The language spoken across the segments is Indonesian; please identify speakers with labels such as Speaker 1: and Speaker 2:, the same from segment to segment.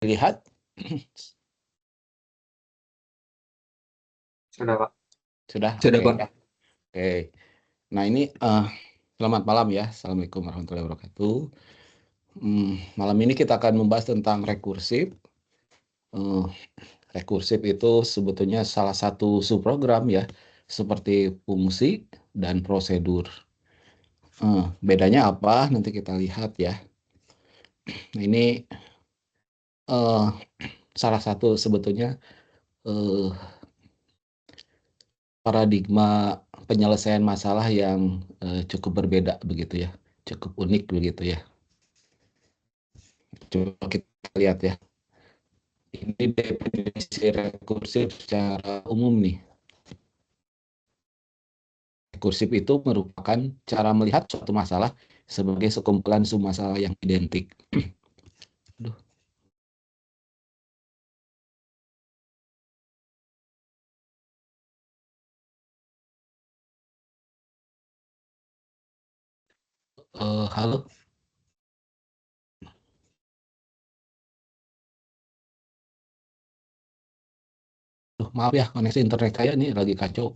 Speaker 1: Lihat?
Speaker 2: Sudah, Pak.
Speaker 1: Sudah?
Speaker 2: Sudah,
Speaker 1: Oke.
Speaker 2: Pak.
Speaker 1: Oke. Nah ini selamat malam ya. Assalamualaikum warahmatullahi wabarakatuh. Malam ini kita akan membahas tentang rekursif. Rekursif itu sebetulnya salah satu subprogram ya, seperti fungsi dan prosedur. Bedanya apa? Nanti kita lihat ya. Nah, ini salah satu sebetulnya eh, paradigma penyelesaian masalah yang cukup berbeda begitu ya, cukup unik begitu ya. Coba kita lihat ya. Ini definisi rekursif secara umum nih. Rekursif itu merupakan cara melihat suatu masalah sebagai sekumpulan submasalah yang identik. Aduh. Halo. Maaf ya, koneksi internet saya nih lagi kacau.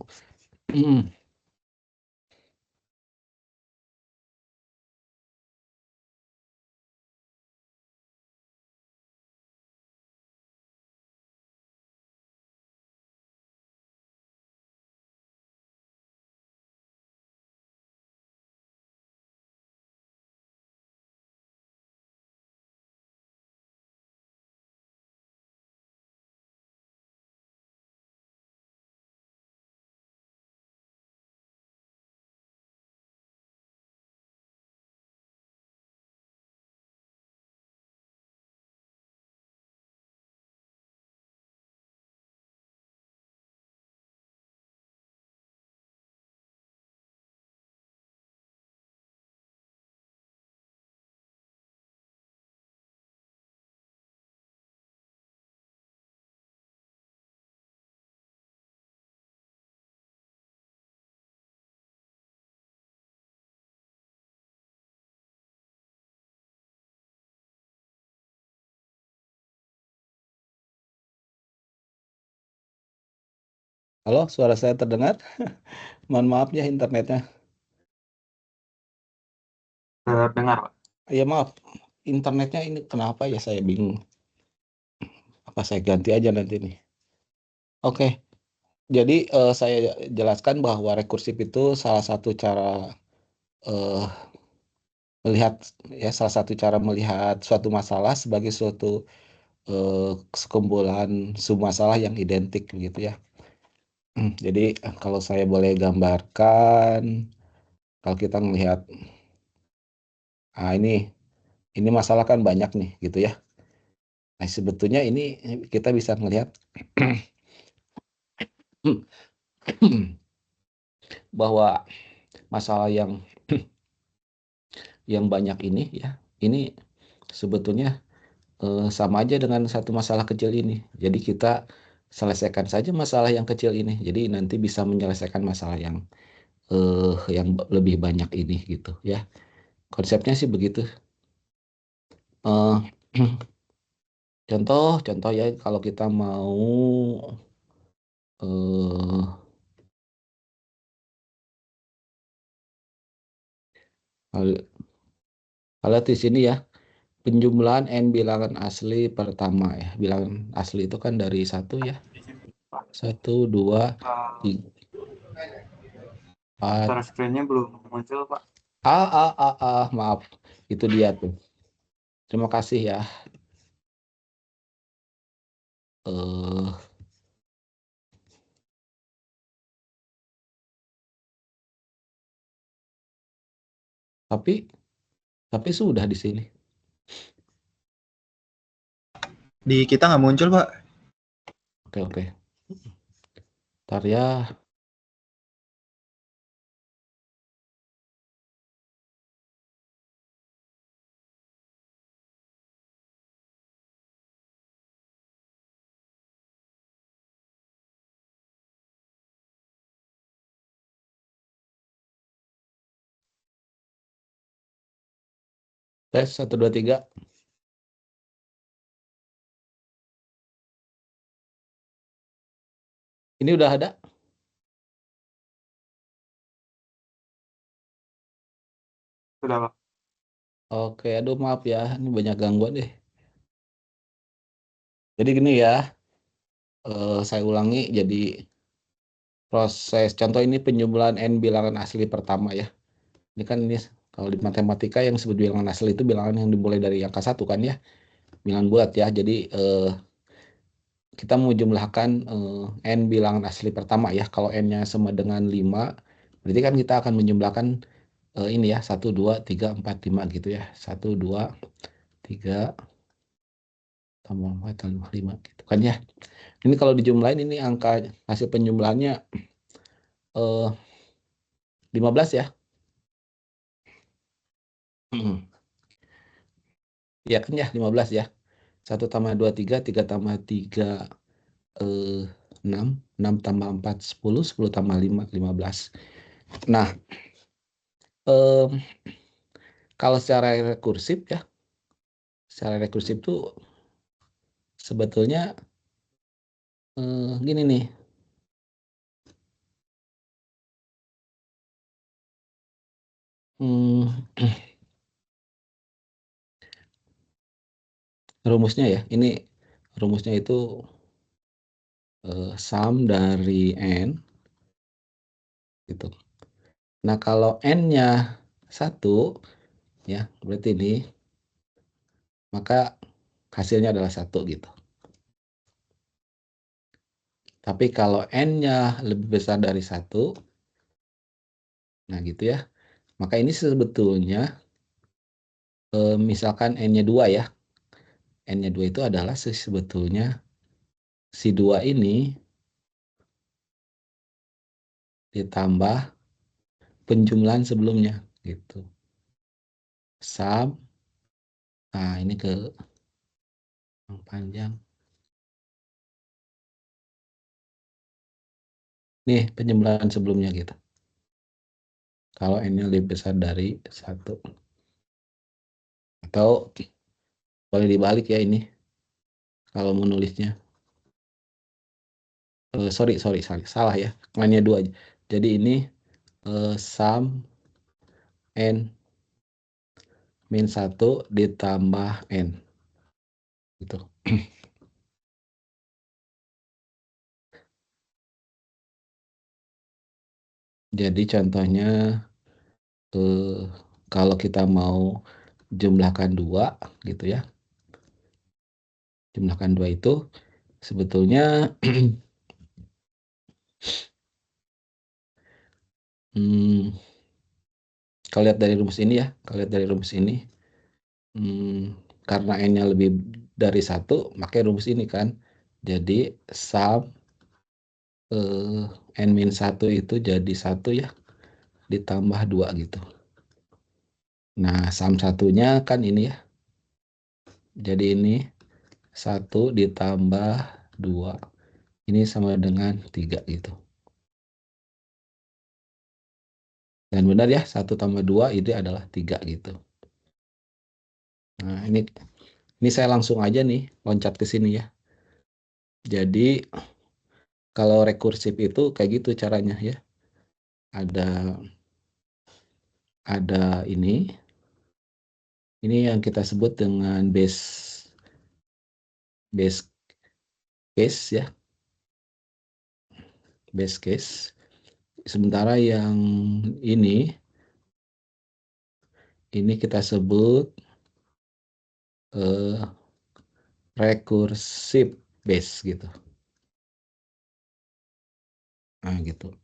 Speaker 1: Halo, suara saya terdengar? Mohon maaf ya internetnya.
Speaker 2: Terdengar, Pak.
Speaker 1: Ya maaf, internetnya ini kenapa ya, saya bingung. Apa saya ganti aja nanti nih. Oke, jadi saya jelaskan bahwa rekursif itu salah satu cara eh, melihat ya, salah satu cara melihat suatu masalah sebagai suatu sekumpulan submasalah yang identik begitu ya. Jadi kalau saya boleh gambarkan, kalau kita melihat, ini masalah kan banyak nih gitu ya. Nah, sebetulnya ini kita bisa melihat bahwa masalah yang banyak ini ya, ini sebetulnya sama aja dengan satu masalah kecil ini. Jadi kita selesaikan saja masalah yang kecil ini. Jadi nanti bisa menyelesaikan masalah yang lebih banyak ini gitu ya. Konsepnya sih begitu. Eh, contoh ya, kalau kita mau eh lihat di sini ya, penjumlahan n bilangan asli pertama ya. Bilangan asli itu kan dari satu ya.
Speaker 2: Di sini, Pak.
Speaker 1: 1, 2,
Speaker 2: Uh,
Speaker 1: 3, 4.
Speaker 2: share screen-nya belum muncul, Pak.
Speaker 1: Maaf. Itu dia tuh. Terima kasih ya. Eh, tapi sudah di sini.
Speaker 2: Di kita nggak muncul, Pak.
Speaker 1: Oke. Ntar ya. Tes 1, 2, 3. Ini udah ada?
Speaker 2: Sudah, Pak.
Speaker 1: Oke, aduh maaf ya, ini banyak gangguan deh. Jadi gini ya, saya ulangi. Jadi proses contoh ini penjumlahan n bilangan asli pertama ya. Ini kan ini kalau di matematika yang disebut bilangan asli itu bilangan yang dimulai dari angka 1 kan ya, bilangan bulat ya. Jadi kita mau jumlahkan n bilangan asli pertama ya. Kalau n-nya sama dengan 5, berarti kan kita akan menjumlahkan ini ya, 1, 2, 3, 4, 5 gitu ya. 1, 2, 3, tambah 4, tambah 5 gitu kan ya. Ini kalau dijumlahin ini angka hasil penjumlahannya 15 ya. Ya kan ya, 15 ya. 1 tambah 2, 3, 3 tambah 3, 6, 6 tambah 4, 10, 10 tambah 5, 15. Nah, kalau secara rekursif ya, secara rekursif tuh sebetulnya gini nih. Rumusnya ya, ini rumusnya itu sum dari n gitu. Nah, kalau n-nya 1 ya, berarti ini maka hasilnya adalah 1 gitu. Tapi kalau n-nya lebih besar dari 1, nah gitu ya, maka ini sebetulnya misalkan n-nya 2 ya, n-nya 2 itu adalah sebetulnya si 2 ini ditambah penjumlahan sebelumnya gitu. Sum, nah ini ke yang panjang. Nih penjumlahan sebelumnya gitu. Kalau n-nya lebih besar dari 1. Atau boleh dibalik ya ini. Kalau menulisnya. Sorry, salah ya. N-nya 2 aja. Jadi ini sum n min 1 ditambah n. Gitu. Jadi contohnya kalau kita mau jumlahkan 2 gitu ya. Jumlahkan 2 itu sebetulnya kalau lihat dari rumus ini ya, karena n-nya lebih dari 1, makanya rumus ini kan. Jadi sum n-1 itu jadi 1 ya, ditambah 2 gitu. Nah, sum satunya kan ini ya. Jadi ini 1 ditambah 2. Ini sama dengan 3 gitu. Dan benar ya, 1 tambah 2 ini adalah 3 gitu. Nah, ini saya langsung aja nih loncat ke sini ya. Jadi kalau rekursif itu kayak gitu caranya ya. Ada ini yang kita sebut dengan base case ya. Base case. Sementara yang ini kita sebut recursive base gitu. Nah, gitu.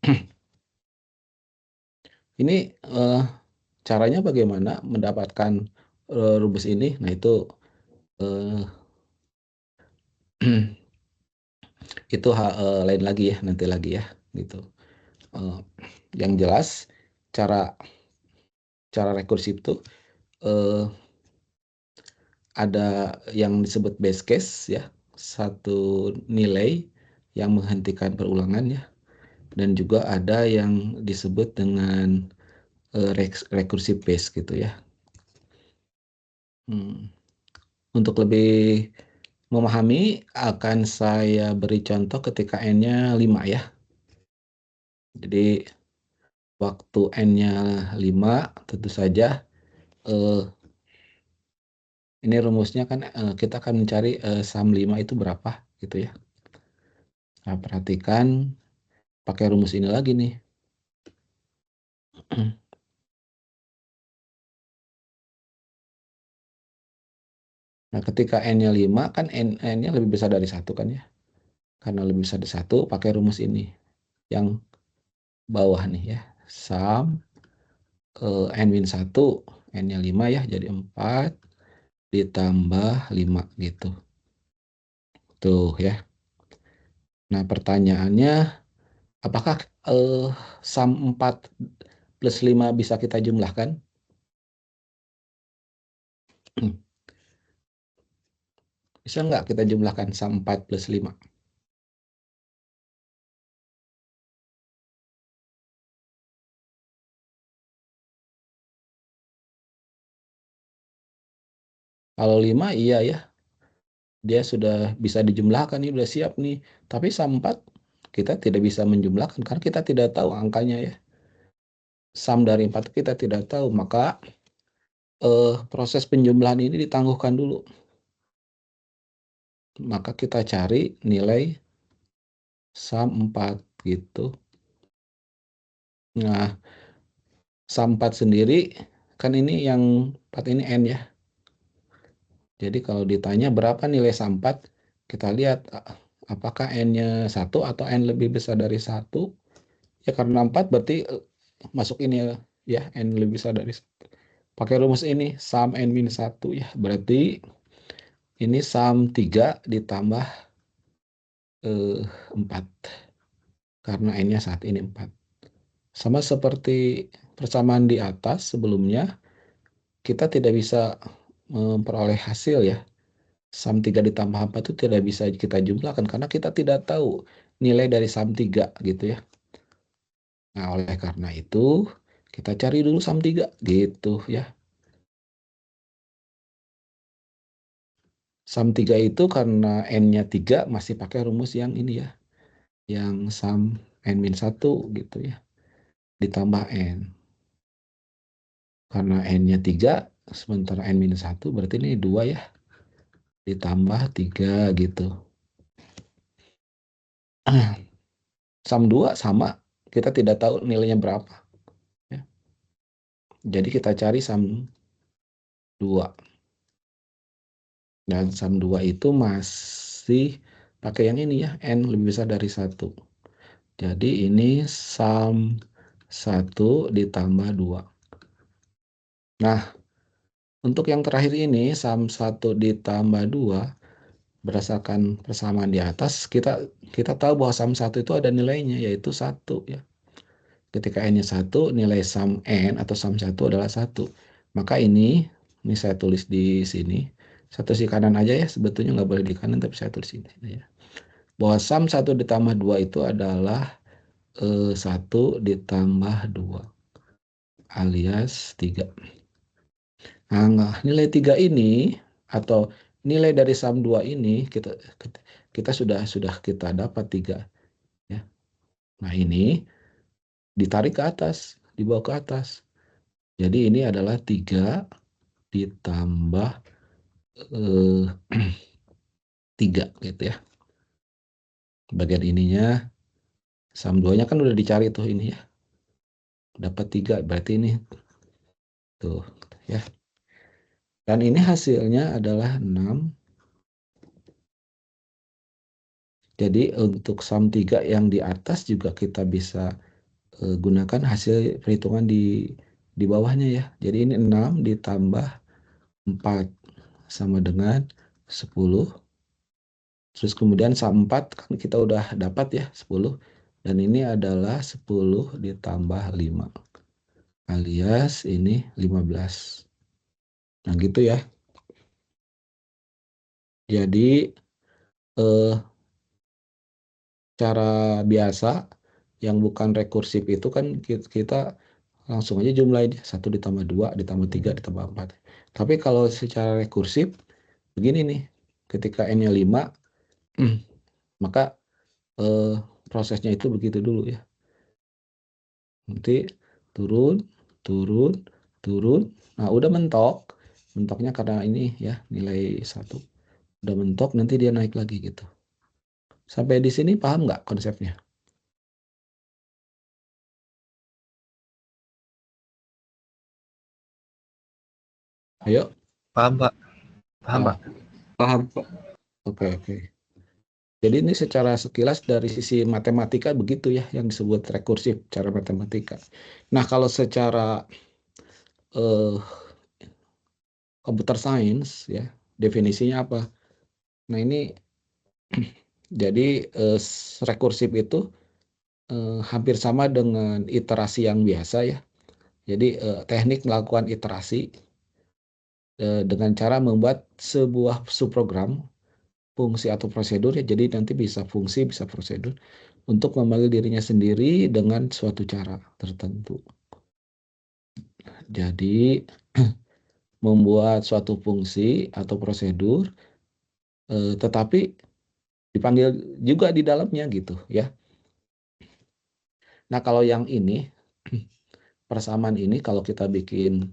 Speaker 1: Ini caranya bagaimana mendapatkan rumus ini? Nah, itu itu lain lagi ya, nanti lagi ya, gitu. Yang jelas cara rekursif itu ada yang disebut base case ya, satu nilai yang menghentikan perulangan ya, dan juga ada yang disebut dengan recursive base gitu ya. Untuk lebih memahami akan saya beri contoh ketika n-nya 5 ya. Jadi waktu N-nya 5, tentu saja ini rumusnya kan kita akan mencari SAM 5 itu berapa gitu ya. Nah, perhatikan pakai rumus ini lagi nih. Nah, ketika N-nya 5 kan N-nya lebih besar dari 1 kan ya. Karena lebih besar dari 1 pakai rumus ini. Yang bawah nih ya. SAM N-1, N-nya 5 ya, jadi 4 ditambah 5 gitu. Tuh ya. Nah, pertanyaannya apakah SAM 4 plus 5 bisa kita jumlahkan? Bisa nggak kita jumlahkan SAM 4 plus 5? Kalau 5 iya ya, dia sudah bisa dijumlahkan nih, udah siap nih. Tapi SAM 4 kita tidak bisa menjumlahkan karena kita tidak tahu angkanya ya. SAM dari 4 kita tidak tahu, maka proses penjumlahan ini ditangguhkan dulu. Maka kita cari nilai SAM 4 gitu. Nah, SAM 4 sendiri kan ini yang 4 ini N ya. Jadi kalau ditanya berapa nilai SAM 4, kita lihat apakah N-nya 1 atau N lebih besar dari 1. Ya karena 4 berarti masuk ini ya, N lebih besar dari 1. Pakai rumus ini, SAM N-1 ya. Berarti ini SAM 3 ditambah 4. Karena N-nya saat ini 4. Sama seperti persamaan di atas sebelumnya, kita tidak bisa memperoleh hasil ya. SAM 3 ditambah 4 itu tidak bisa kita jumlahkan karena kita tidak tahu nilai dari SAM 3 gitu ya. Nah, oleh karena itu kita cari dulu SAM 3 gitu ya. SAM 3 itu karena N-nya 3 masih pakai rumus yang ini ya. Yang SAM N-1 gitu ya. Ditambah N. Karena N-nya 3 sementara N-1 berarti ini 2 ya. Ditambah 3 gitu. SAM 2 sama, kita tidak tahu nilainya berapa. Ya. Jadi kita cari SAM 2. Dan SAM 2 itu masih pakai yang ini ya, N lebih besar dari 1. Jadi ini SAM 1 ditambah 2. Nah, untuk yang terakhir ini, SAM 1 ditambah 2, berdasarkan persamaan di atas, kita tahu bahwa SAM 1 itu ada nilainya, yaitu 1 ya. Ketika N-nya 1, nilai SAM N atau SAM 1 adalah 1. Maka ini saya tulis di sini. Saya tulis di kanan aja ya, sebetulnya nggak boleh di kanan, tapi saya tulis ini ya. Bahwa SAM 1 ditambah 2 itu adalah 1 ditambah 2 alias 3. Nah, nilai 3 ini atau nilai dari SAM 2 ini kita sudah kita dapat 3 ya. Nah, ini ditarik ke atas, dibawa ke atas. Jadi ini adalah 3 ditambah 3 gitu ya. Bagian ininya SAM 2-nya kan udah dicari tuh ini ya. Dapat 3 berarti ini tuh ya. Dan ini hasilnya adalah 6. Jadi untuk SAM 3 yang di atas juga kita bisa gunakan hasil perhitungan di bawahnya ya. Jadi ini 6 ditambah 4 sama dengan 10. Terus kemudian SAM 4 kan kita udah dapat ya 10. Dan ini adalah 10 ditambah 5. Alias ini 15. Nah gitu ya. Jadi cara biasa yang bukan rekursif itu kan kita langsung aja jumlahin 1 ditambah 2 ditambah 3 ditambah 4. Tapi kalau secara rekursif begini nih, ketika N-nya 5, maka prosesnya itu begitu dulu ya. Nanti turun, turun, turun. Nah, udah mentok. Mentoknya karena ini ya, nilai 1. Udah mentok, nanti dia naik lagi gitu. Sampai di sini paham nggak konsepnya? Ayo.
Speaker 2: Paham, Pak. Paham, Pak.
Speaker 1: Paham, Pak. Oke, oke. Jadi ini secara sekilas dari sisi matematika begitu ya yang disebut rekursif, cara matematika. Nah, kalau secara eh, computer science ya, definisinya apa? Nah, ini jadi rekursif itu hampir sama dengan iterasi yang biasa ya. Jadi teknik melakukan iterasi dengan cara membuat sebuah subprogram, fungsi atau prosedur ya. Jadi nanti bisa fungsi, bisa prosedur untuk memanggil dirinya sendiri dengan suatu cara tertentu. Jadi membuat suatu fungsi atau prosedur, tetapi dipanggil juga di dalamnya gitu ya. Nah, kalau yang ini persamaan ini kalau kita bikin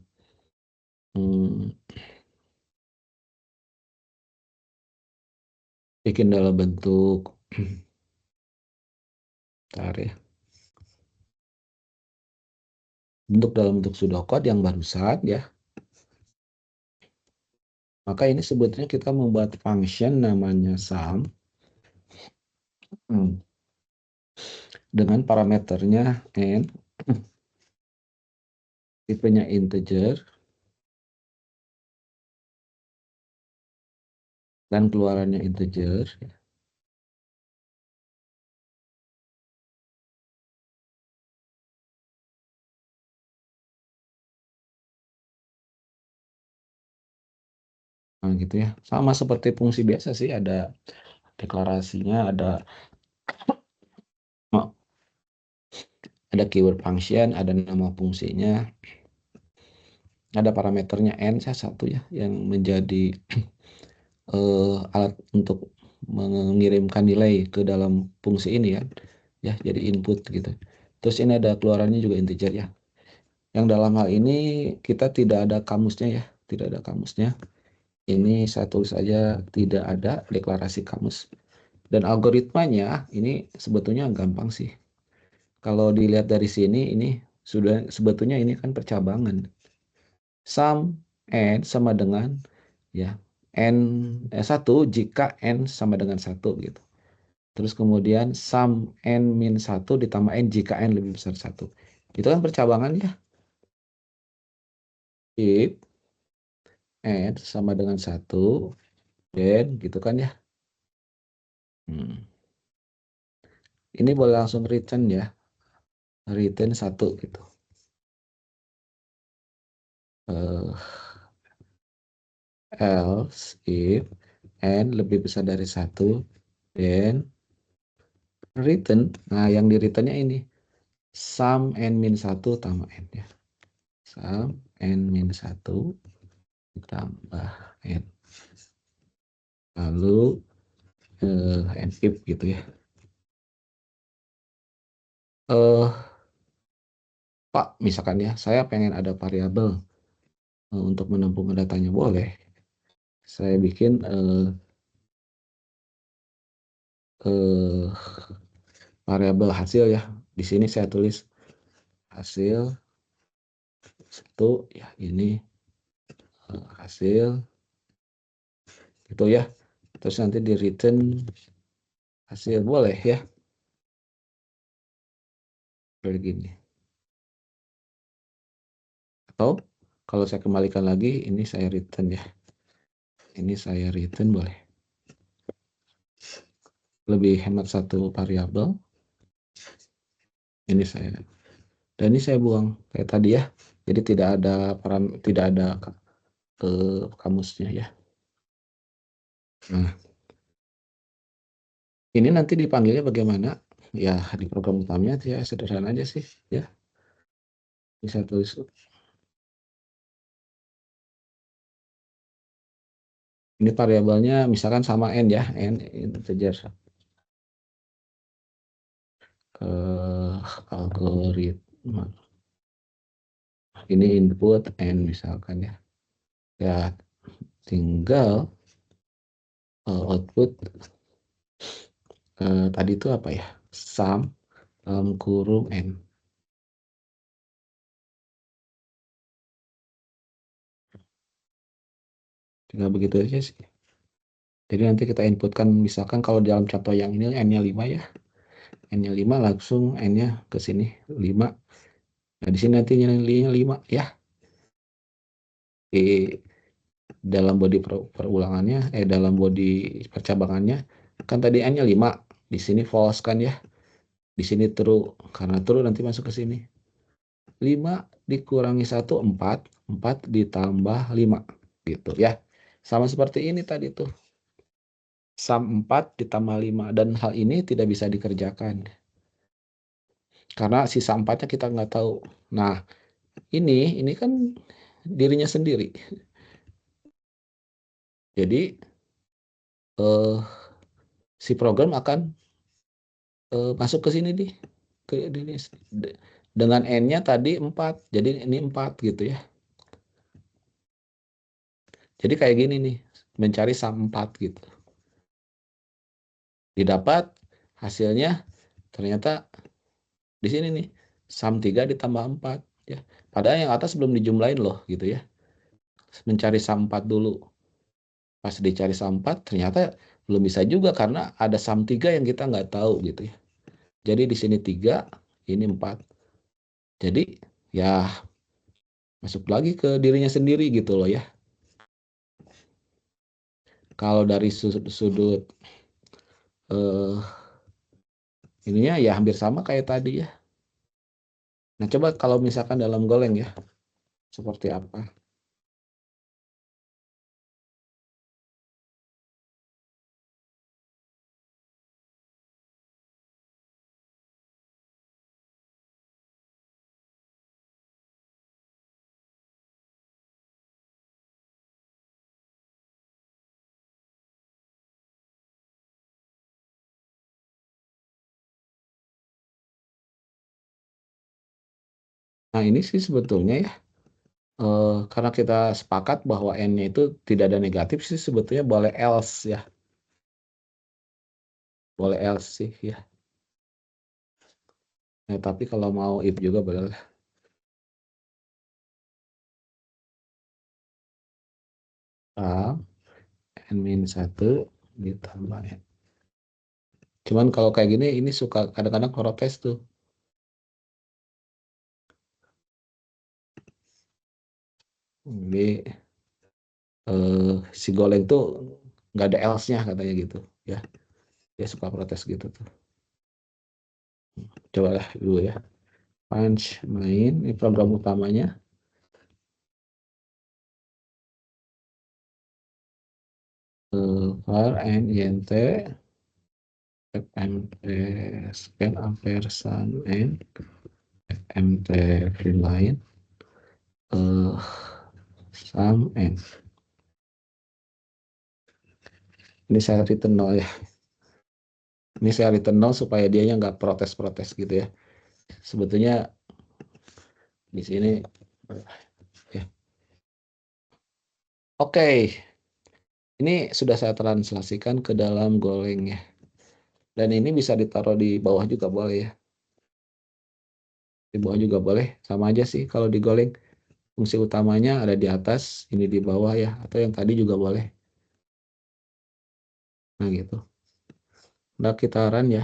Speaker 1: bikin dalam bentuk bentar ya. Dalam bentuk pseudocode yang barusan ya. Maka ini sebetulnya kita membuat function namanya sum dengan parameternya n, tipenya integer, dan keluarannya integer. Nah, gitu ya. Sama seperti fungsi biasa sih, ada deklarasinya, ada keyword function, ada nama fungsinya, ada parameternya n satu ya yang menjadi alat untuk mengirimkan nilai ke dalam fungsi ini ya jadi input gitu. Terus ini ada keluarannya juga integer ya. Yang dalam hal ini kita tidak ada kamusnya ya, tidak ada kamusnya. Ini saya tulis aja tidak ada deklarasi kamus. Dan algoritmanya ini sebetulnya gampang sih. Kalau dilihat dari sini ini sudah sebetulnya ini kan percabangan. Sum n sama dengan ya n 1 jika n sama dengan 1 gitu. Terus kemudian sum n min 1 ditambah n jika n lebih besar 1. Itu kan percabangan ya. If n sama dengan 1, then gitu kan ya. Ini boleh langsung return ya. Return 1 gitu. Else if n lebih besar dari 1, then return. Nah, yang di returnnya ini sum n min 1 tambah n ya. Sum n min 1 ditambah n. Lalu n if gitu ya. Pak, misalkan ya, saya pengen ada variabel untuk menampung datanya boleh. Saya bikin variabel hasil ya. Di sini saya tulis hasil 1 ya, ini hasil gitu ya. Terus nanti di return hasil boleh ya. Kayak gini. Atau kalau saya kembalikan lagi, ini saya return ya. Ini saya return boleh. Lebih hemat satu variabel. Ini saya. Dan ini saya buang kayak tadi ya. Jadi tidak ada kamusnya ya. Nah, ini nanti dipanggilnya bagaimana? Ya, di program utamanya ya sederhana aja sih ya. Bisa tulis ini variabelnya misalkan sama n ya, n integer. Algoritma Nah, ini input N misalkan ya. Ya, tinggal output tadi itu apa ya? Sum kurung N. Tinggal begitu aja sih. Jadi nanti kita inputkan misalkan kalau dalam contoh yang ini N-nya 5 ya. N-nya 5 langsung N-nya ke sini 5. Nah, di sini nanti nilainya 5 ya. Di dalam body perulangannya dalam body percabangannya kan tadi N-nya 5. Di sini false kan ya. Di sini true. Karena true nanti masuk ke sini. 5 dikurangi 1 4. 4 ditambah 5 gitu ya. Sama seperti ini tadi tuh. Sum 4 ditambah 5 dan hal ini tidak bisa dikerjakan. Karena sisa 4-nya kita nggak tahu. Nah, ini kan dirinya sendiri. Jadi eh, si program akan masuk ke sini nih ke ini dengan N-nya tadi 4. Jadi ini 4 gitu ya. Jadi kayak gini nih, mencari sum 4 gitu. Didapat hasilnya ternyata di sini nih, sum 3 ditambah 4 ya. Padahal yang atas belum dijumlahin loh gitu ya. Mencari sum 4 dulu. Pas dicari sum 4 ternyata belum bisa juga karena ada sum 3 yang kita nggak tahu gitu ya. Jadi di sini 3, ini 4. Jadi ya masuk lagi ke dirinya sendiri gitu loh ya. Kalau dari sudut eh, ininya ya hampir sama kayak tadi ya. Nah, coba kalau misalkan dalam Golang ya, seperti apa? Nah, ini sih sebetulnya ya, karena kita sepakat bahwa N-nya itu tidak ada negatif sih sebetulnya boleh else ya. Boleh else sih ya. Nah, tapi kalau mau if juga boleh. N-1 ditambah N. Cuman kalau kayak gini ini suka kadang-kadang protes tuh. Jadi si Goleng tuh nggak ada else-nya katanya gitu ya. Dia suka protes gitu tuh. Coba lah dulu ya. Punch main ini program utamanya. Var n int fmt scan ampersand n fmt line sum n. Ini saya return 0 ya. Ini saya return 0 supaya dia nggak protes-protes gitu ya. Sebetulnya di sini ya. Oke, ini sudah saya translasikan ke dalam Golang ya. Dan ini bisa ditaruh di bawah juga boleh ya. Di bawah juga boleh. Sama aja sih kalau di Golang. Fungsi utamanya ada di atas, ini di bawah ya. Atau yang tadi juga boleh. Nah gitu. Nah kita run ya.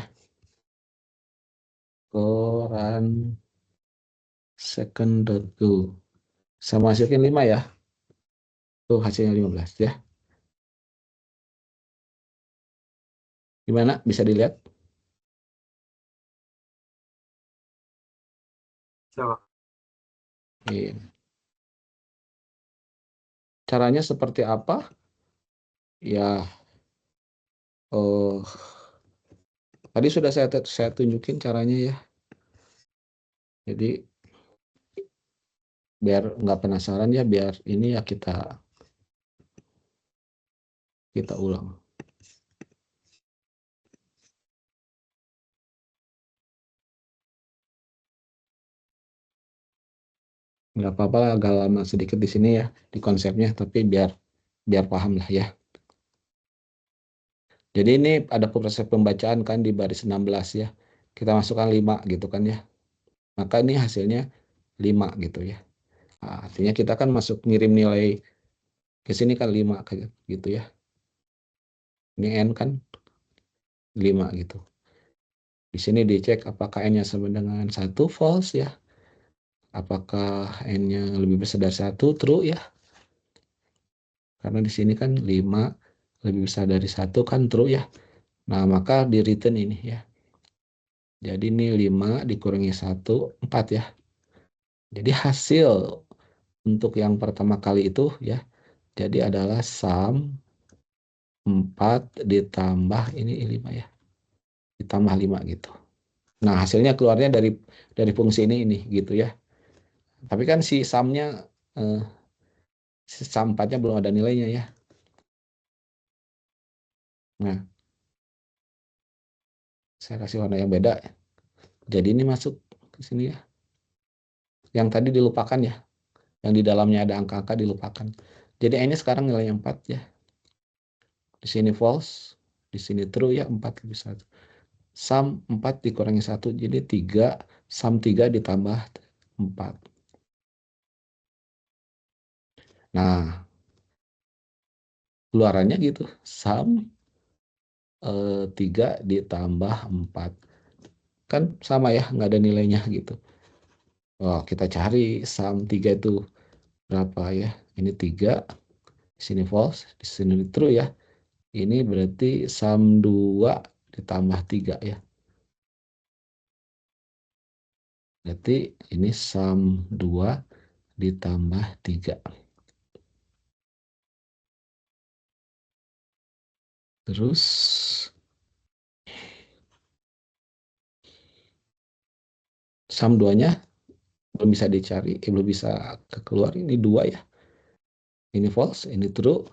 Speaker 1: Run second.go. Sama hasilnya 5 ya. Tuh hasilnya 15 ya. Gimana? Bisa dilihat?
Speaker 2: Coba.
Speaker 1: Iya. Caranya seperti apa? Ya, oh, tadi sudah saya tunjukin caranya ya. Jadi biar nggak penasaran ya, biar ini ya kita ulang. Nggak apa-apa lah, agak lama sedikit di sini ya di konsepnya, tapi biar paham lah ya. Jadi ini ada proses pembacaan kan di baris 16 ya. Kita masukkan 5 gitu kan ya. Maka ini hasilnya 5 gitu ya. Nah, artinya kita kan masuk ngirim nilai ke sini kan 5 gitu ya. Ini N kan 5 gitu. Di sini dicek apakah N-nya sama dengan 1, false ya. Apakah N-nya lebih besar dari 1, true ya. Karena di sini kan 5 lebih besar dari 1 kan true ya. Nah, maka di return ini ya. Jadi ini 5 dikurangi 1, 4 ya. Jadi hasil untuk yang pertama kali itu ya. Jadi adalah sum 4 ditambah ini 5 ya. Ditambah 5 gitu. Nah, hasilnya keluarnya dari fungsi ini gitu ya. Tapi kan si sum-nya si sum 4-nya belum ada nilainya ya. Nah, saya kasih warna yang beda. Jadi ini masuk ke sini ya. Yang tadi dilupakan ya. Yang di dalamnya ada angka-angka dilupakan. Jadi N-nya sekarang nilainya 4 ya. Di sini false, di sini true ya, 4 lebih 1. Sum 4 dikurangi 1 jadi 3, sum 3 ditambah 4. Nah, keluarannya gitu. Sum 3 ditambah 4. Kan sama ya, nggak ada nilainya gitu. Oh, kita cari sum 3 itu berapa ya. Ini 3, di sini false, di sini true ya. Ini berarti sum 2 ditambah 3 ya. Berarti ini sum 2 ditambah 3. Terus sum 2-nya belum bisa dicari, belum bisa keluar. Ini 2 ya. Ini false, ini true.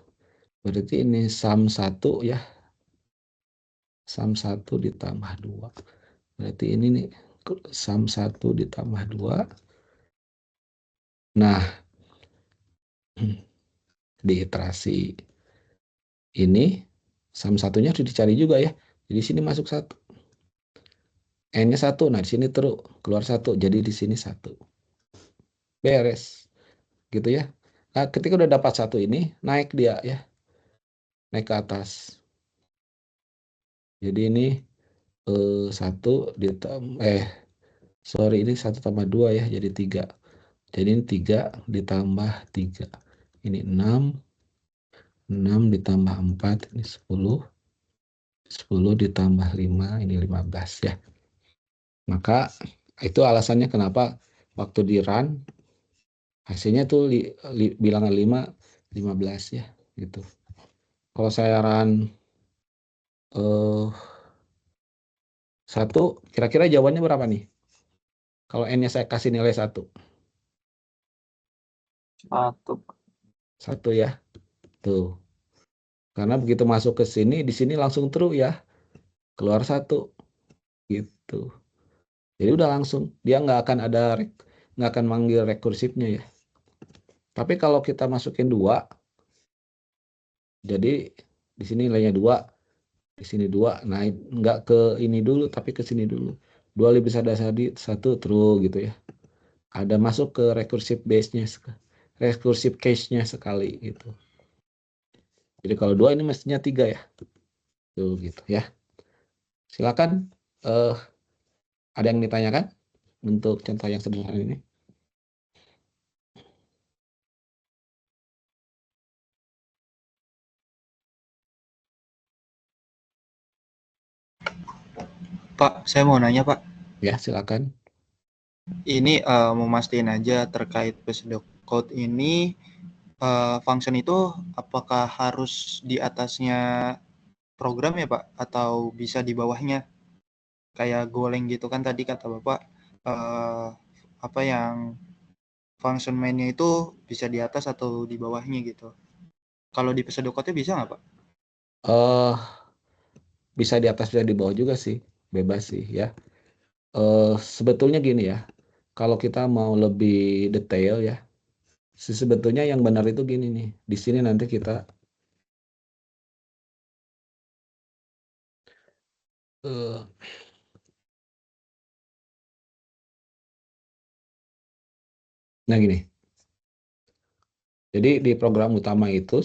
Speaker 1: Berarti ini sum 1 ya. Sum 1 ditambah 2. Berarti ini nih sum 1 ditambah 2. Nah, di iterasi ini sum satunya harus dicari juga ya. Jadi sini masuk 1. N-nya 1. Nah, di sini true, keluar 1. Jadi di sini 1. Beres. Gitu ya. Nah, ketika udah dapat 1 ini, naik dia ya. Naik ke atas. Jadi ini 1 ditambah sorry, ini 1 tambah 2 ya, jadi 3. Jadi ini 3 ditambah 3. Ini 6. 6 ditambah 4, ini 10. 10 ditambah 5, ini 15 ya. Maka itu alasannya kenapa waktu di run hasilnya tuh bilangan 5, 15 ya gitu. Kalau saya run 1, kira-kira jawabannya berapa nih? Kalau N-nya saya kasih nilai 1.
Speaker 2: 1.
Speaker 1: 1 ya. Tuh. Karena begitu masuk ke sini, di sini langsung true ya. Keluar 1. Gitu. Jadi udah langsung. Dia nggak akan manggil rekursifnya ya. Tapi kalau kita masukin 2, jadi di sini nilainya 2, di sini 2. Nah, nggak ke ini dulu, tapi ke sini dulu. 2 lebih besar dari 1, true gitu ya. Ada masuk ke recursive base-nya, recursive cache-nya sekali gitu. Jadi kalau 2 ini mestinya 3 ya. Tuh gitu ya. Silakan ada yang ditanyakan untuk contoh yang sederhana ini?
Speaker 2: Pak, saya mau nanya, Pak.
Speaker 1: Ya, silakan.
Speaker 2: Ini mau mastiin aja terkait pseudocode ini, function itu apakah harus di atasnya program ya, Pak? Atau bisa di bawahnya? Kayak Golang gitu kan tadi kata Bapak, apa yang function main-nya itu bisa di atas atau di bawahnya gitu. Kalau di pseudocode-nya bisa nggak, Pak?
Speaker 1: Bisa di atas bisa di bawah juga sih, bebas sih ya. Sebetulnya gini ya, kalau kita mau lebih detail ya, sebetulnya yang benar itu gini nih. Di sini nanti kita eh, nah gini. Jadi di program utama itu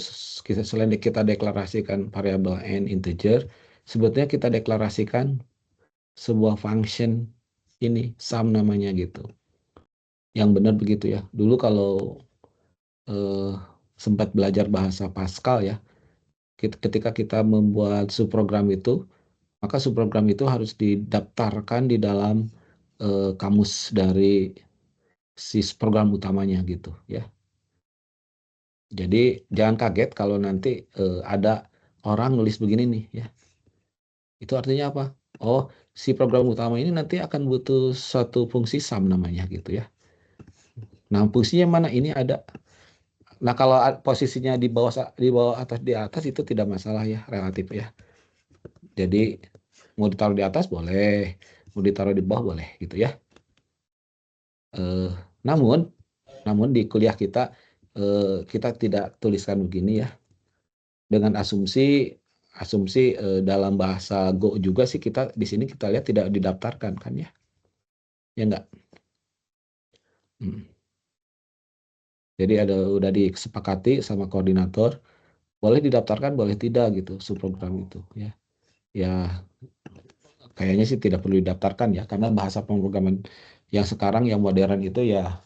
Speaker 1: selain kita deklarasikan variabel n integer, sebetulnya kita deklarasikan sebuah function ini sum namanya gitu. Yang benar begitu ya. Dulu kalau eh, sempat belajar bahasa Pascal ya, ketika kita membuat subprogram itu, maka subprogram itu harus didaftarkan di dalam kamus dari si program utamanya gitu ya. Jadi jangan kaget kalau nanti ada orang nulis begini nih ya. Itu artinya apa? Oh, si program utama ini nanti akan butuh suatu fungsi sum namanya gitu ya. Nah, fungsinya mana? Ini ada. Nah, kalau posisinya di bawah atas di atas itu tidak masalah ya, relatif ya. Jadi mau ditaruh di atas boleh, mau ditaruh di bawah boleh gitu ya. Eh, namun namun di kuliah kita tidak tuliskan begini ya. Dengan asumsi asumsi dalam bahasa Go juga sih kita di sini kita lihat tidak didaftarkan kan ya. Ya enggak? Hmm. Jadi udah disepakati sama koordinator, boleh didaftarkan, boleh tidak gitu subprogram itu ya. Ya kayaknya sih tidak perlu didaftarkan ya karena bahasa pemrograman yang sekarang yang modern itu ya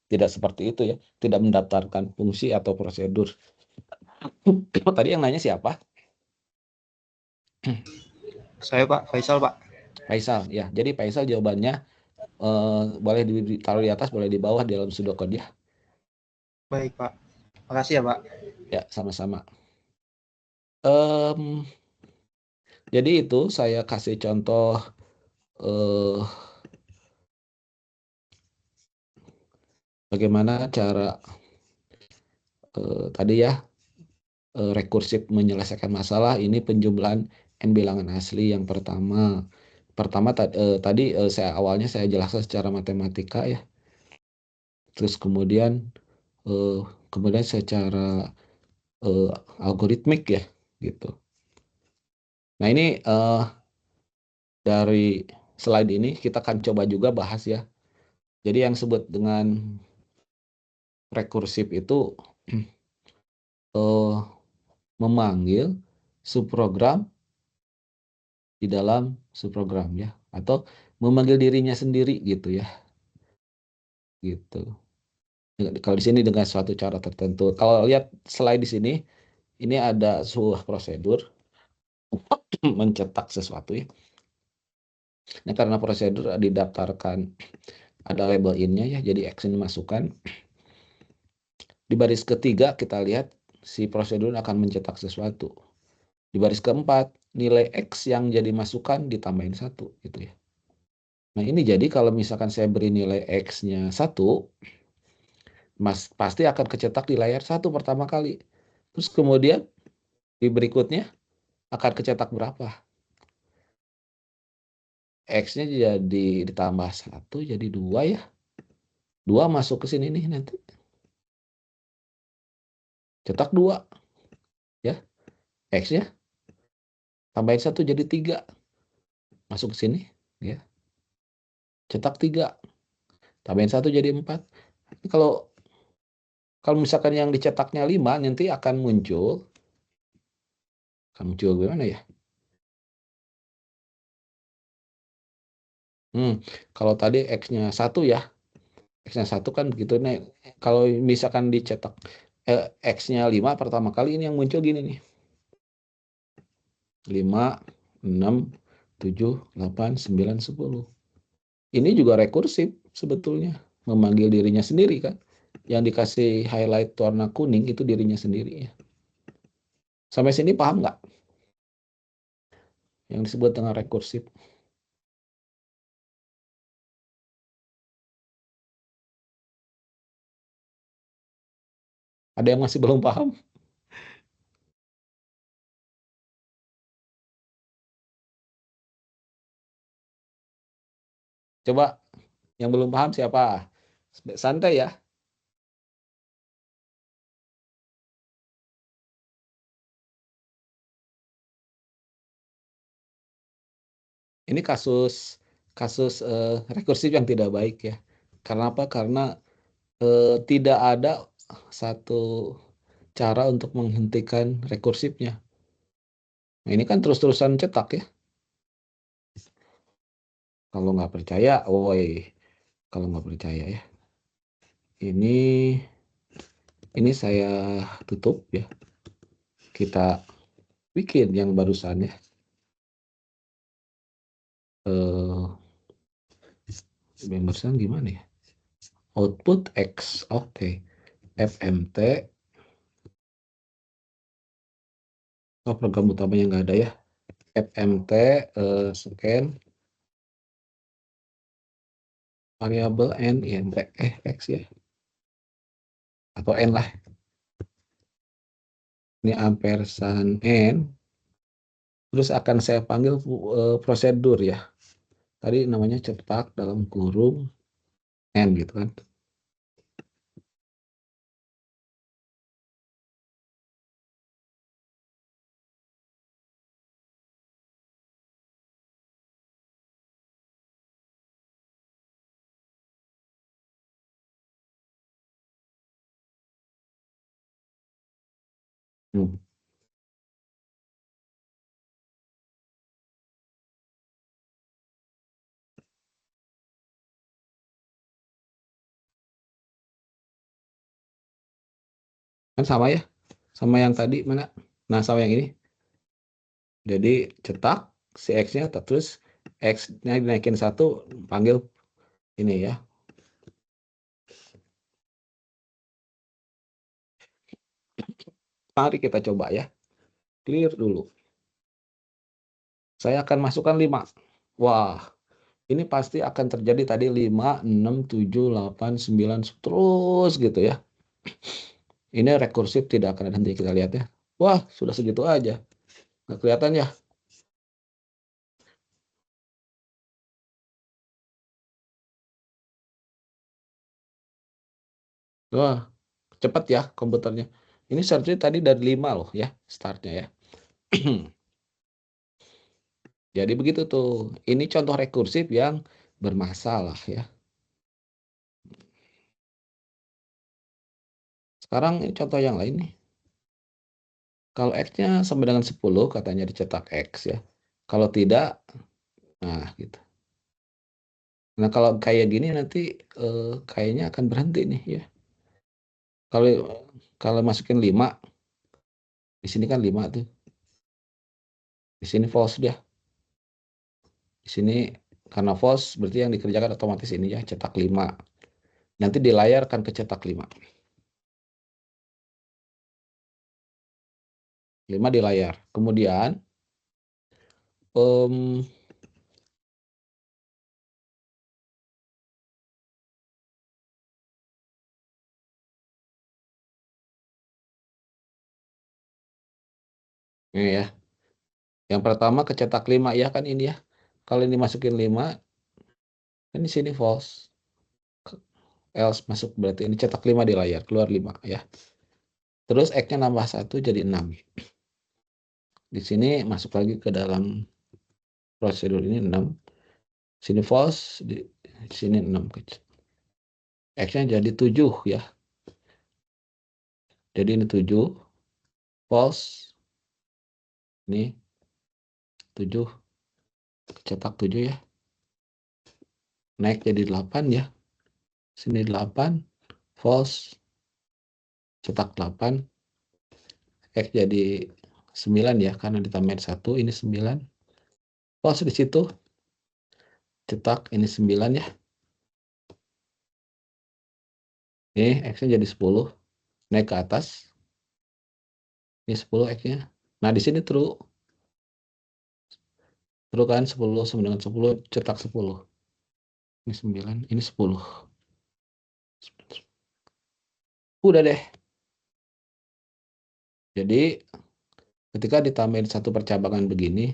Speaker 1: tidak seperti itu ya, tidak mendaftarkan fungsi atau prosedur. Tadi yang nanya siapa?
Speaker 2: Saya Pak, Faisal Pak.
Speaker 1: Faisal ya. Jadi Faisal jawabannya boleh ditaruh di atas, boleh di bawah di dalam pseudocode ya.
Speaker 2: Baik Pak. Makasih ya Pak.
Speaker 1: Ya, sama-sama. Em, jadi itu saya kasih contoh eh, bagaimana cara tadi ya rekursif menyelesaikan masalah. Ini penjumlahan n bilangan asli yang pertama. Pertama tadi awalnya saya jelaskan secara matematika ya. Terus eh, kemudian secara eh, algoritmik ya gitu. Nah ini dari slide ini kita akan coba juga bahas ya. Jadi yang disebut dengan rekursif itu eh, memanggil subprogram di dalam subprogram ya, atau memanggil dirinya sendiri gitu ya, gitu. Kalau di sini dengan suatu cara tertentu. Kalau lihat slide di sini, ini ada sebuah prosedur mencetak sesuatu ya. Nah, karena prosedur didaftarkan ada label in-nya ya, jadi X ini masukkan. Di baris ketiga kita lihat si prosedur akan mencetak sesuatu. Di baris keempat, nilai X yang jadi masukan ditambahin 1 gitu ya. Nah ini jadi kalau misalkan saya beri nilai X-nya 1, pasti akan kecetak di layar 1 pertama kali. Terus kemudian di berikutnya akan kecetak berapa? X-nya jadi ditambah 1 jadi 2 ya. 2 masuk ke sini nih nanti. Cetak 2 ya. X-nya tambahin 1 jadi 3. Masuk ke sini ya. Cetak 3. Tambahin 1 jadi 4. Kalau kalau misalkan yang dicetaknya 5 nanti akan muncul gimana ya? Kalau tadi X-nya 1 ya. X-nya 1 kan begitu. Nah, kalau misalkan dicetak X-nya 5 pertama kali ini yang muncul gini nih. 5, 6, 7, 8, 9, 10. Ini juga rekursif sebetulnya. Memanggil dirinya sendiri kan. Yang dikasih highlight warna kuning itu dirinya sendiri ya. Sampai sini paham nggak? Yang disebut dengan rekursif. Ada yang masih belum paham? Coba Yang belum paham siapa? Santai ya. Ini kasus kasus rekursif yang tidak baik ya. Karena apa? Karena tidak ada satu cara untuk menghentikan rekursifnya. Nah, ini kan terus-terusan cetak ya. Kalau nggak percaya, woi, kalau nggak percaya ya. Ini saya tutup ya. Kita bikin yang barusan ya. Yang barusan gimana ya? Output X, oke. FMT, oh program utamanya nggak ada ya. FMT, scan, variabel N, INT, X ya. Atau N lah. Ini ampersand N. Terus akan saya panggil prosedur ya. Tadi namanya cetak dalam kurung N gitu kan. Hmm. Kan sama ya. Sama yang tadi mana? Nah, sama yang ini. Jadi cetak si X-nya terus X-nya dinaikin satu, panggil ini ya. Mari kita coba ya. Clear dulu. Saya akan masukkan 5. Wah, ini pasti akan terjadi tadi 5, 6, 7, 8, 9, terus gitu ya. Ini rekursif tidak akan ada, nanti kita lihat ya. Wah, sudah segitu aja. Nggak kelihatan ya. Wah, cepat ya komputernya. Ini seharusnya tadi dari 5 loh ya, startnya ya. Jadi begitu tuh. Ini contoh rekursif yang bermasalah ya. Sekarang ini contoh yang lain nih. Kalau X-nya sama dengan 10, katanya dicetak X ya. Kalau tidak, nah gitu. Nah, kalau kayak gini nanti kayaknya akan berhenti nih ya. Kalau kalau masukin 5, di sini kan 5 tuh. Di sini false dia. Di sini karena false berarti yang dikerjakan otomatis ini ya, cetak 5. Nanti di layar akan kecetak 5. 5 di layar. Kemudian ini ya. Yang pertama kecetak 5 ya kan ini ya. Kalau ini masukin 5, kan di sini false. Else masuk berarti ini cetak 5 di layar, keluar 5 ya. Terus X-nya nambah 1 jadi 6. Di sini masuk lagi ke dalam prosedur ini 6. Sini false, di sini 6. X-nya jadi 7 ya. Jadi ini 7 false. Ini 7 cetak 7 ya. Naik jadi 8 ya. Sini 8 false. Cetak 8. X jadi 9 ya karena ditambahin 1, ini 9. False di situ. Cetak ini 9 ya. Ini X-nya jadi 10. Naik ke atas. Ini 10 X-nya. Nah, di sini true. True kan 10 sama dengan 10 cetak 10. Ini 9, ini 10. Udah deh. Jadi ketika ditambahin satu percabangan begini,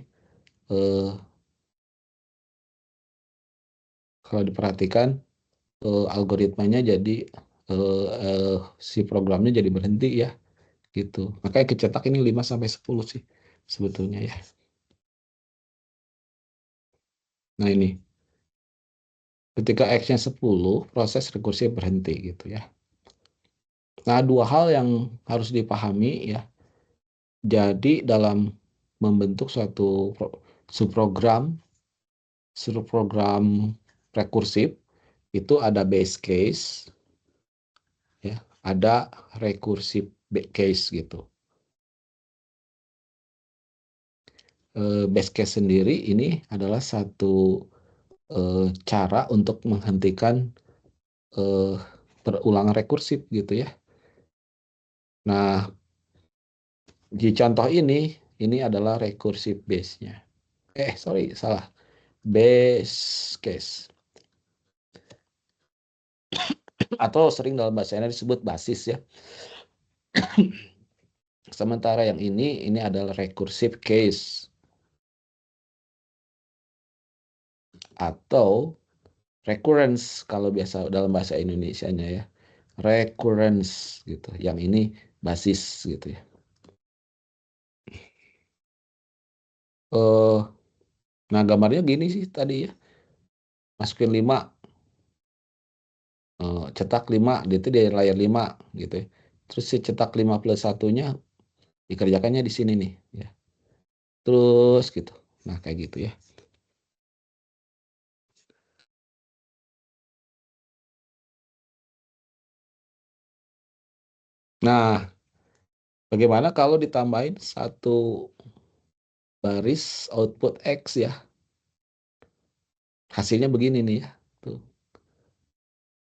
Speaker 1: kalau diperhatikan algoritmanya jadi si programnya jadi berhenti ya gitu. Makanya kecetak ini 5 sampai 10 sih sebetulnya ya. Nah ini ketika X-nya 10 proses rekursi berhenti gitu ya. Nah, dua hal yang harus dipahami ya. Jadi dalam membentuk suatu subprogram rekursif itu ada base case ya, ada recursive case gitu. Base case sendiri ini adalah satu cara untuk menghentikan perulangan rekursif gitu ya. Nah, di contoh ini adalah recursive base-nya. Sorry, salah. Base case. Atau sering dalam bahasa Indonesia disebut basis ya. Sementara yang ini adalah recursive case. Atau recurrence kalau biasa dalam bahasa Indonesianya ya. Recurrence gitu. Yang ini basis gitu ya. Nah, gambarnya gini sih tadi ya. Masukin 5, cetak 5, itu di layar 5 gitu ya. Terus si cetak 5 plus 1-nya dikerjakannya di sini nih ya. Terus gitu. Nah, kayak gitu ya. Nah, bagaimana kalau ditambahin satu baris output X ya? Hasilnya begini nih ya. Tuh.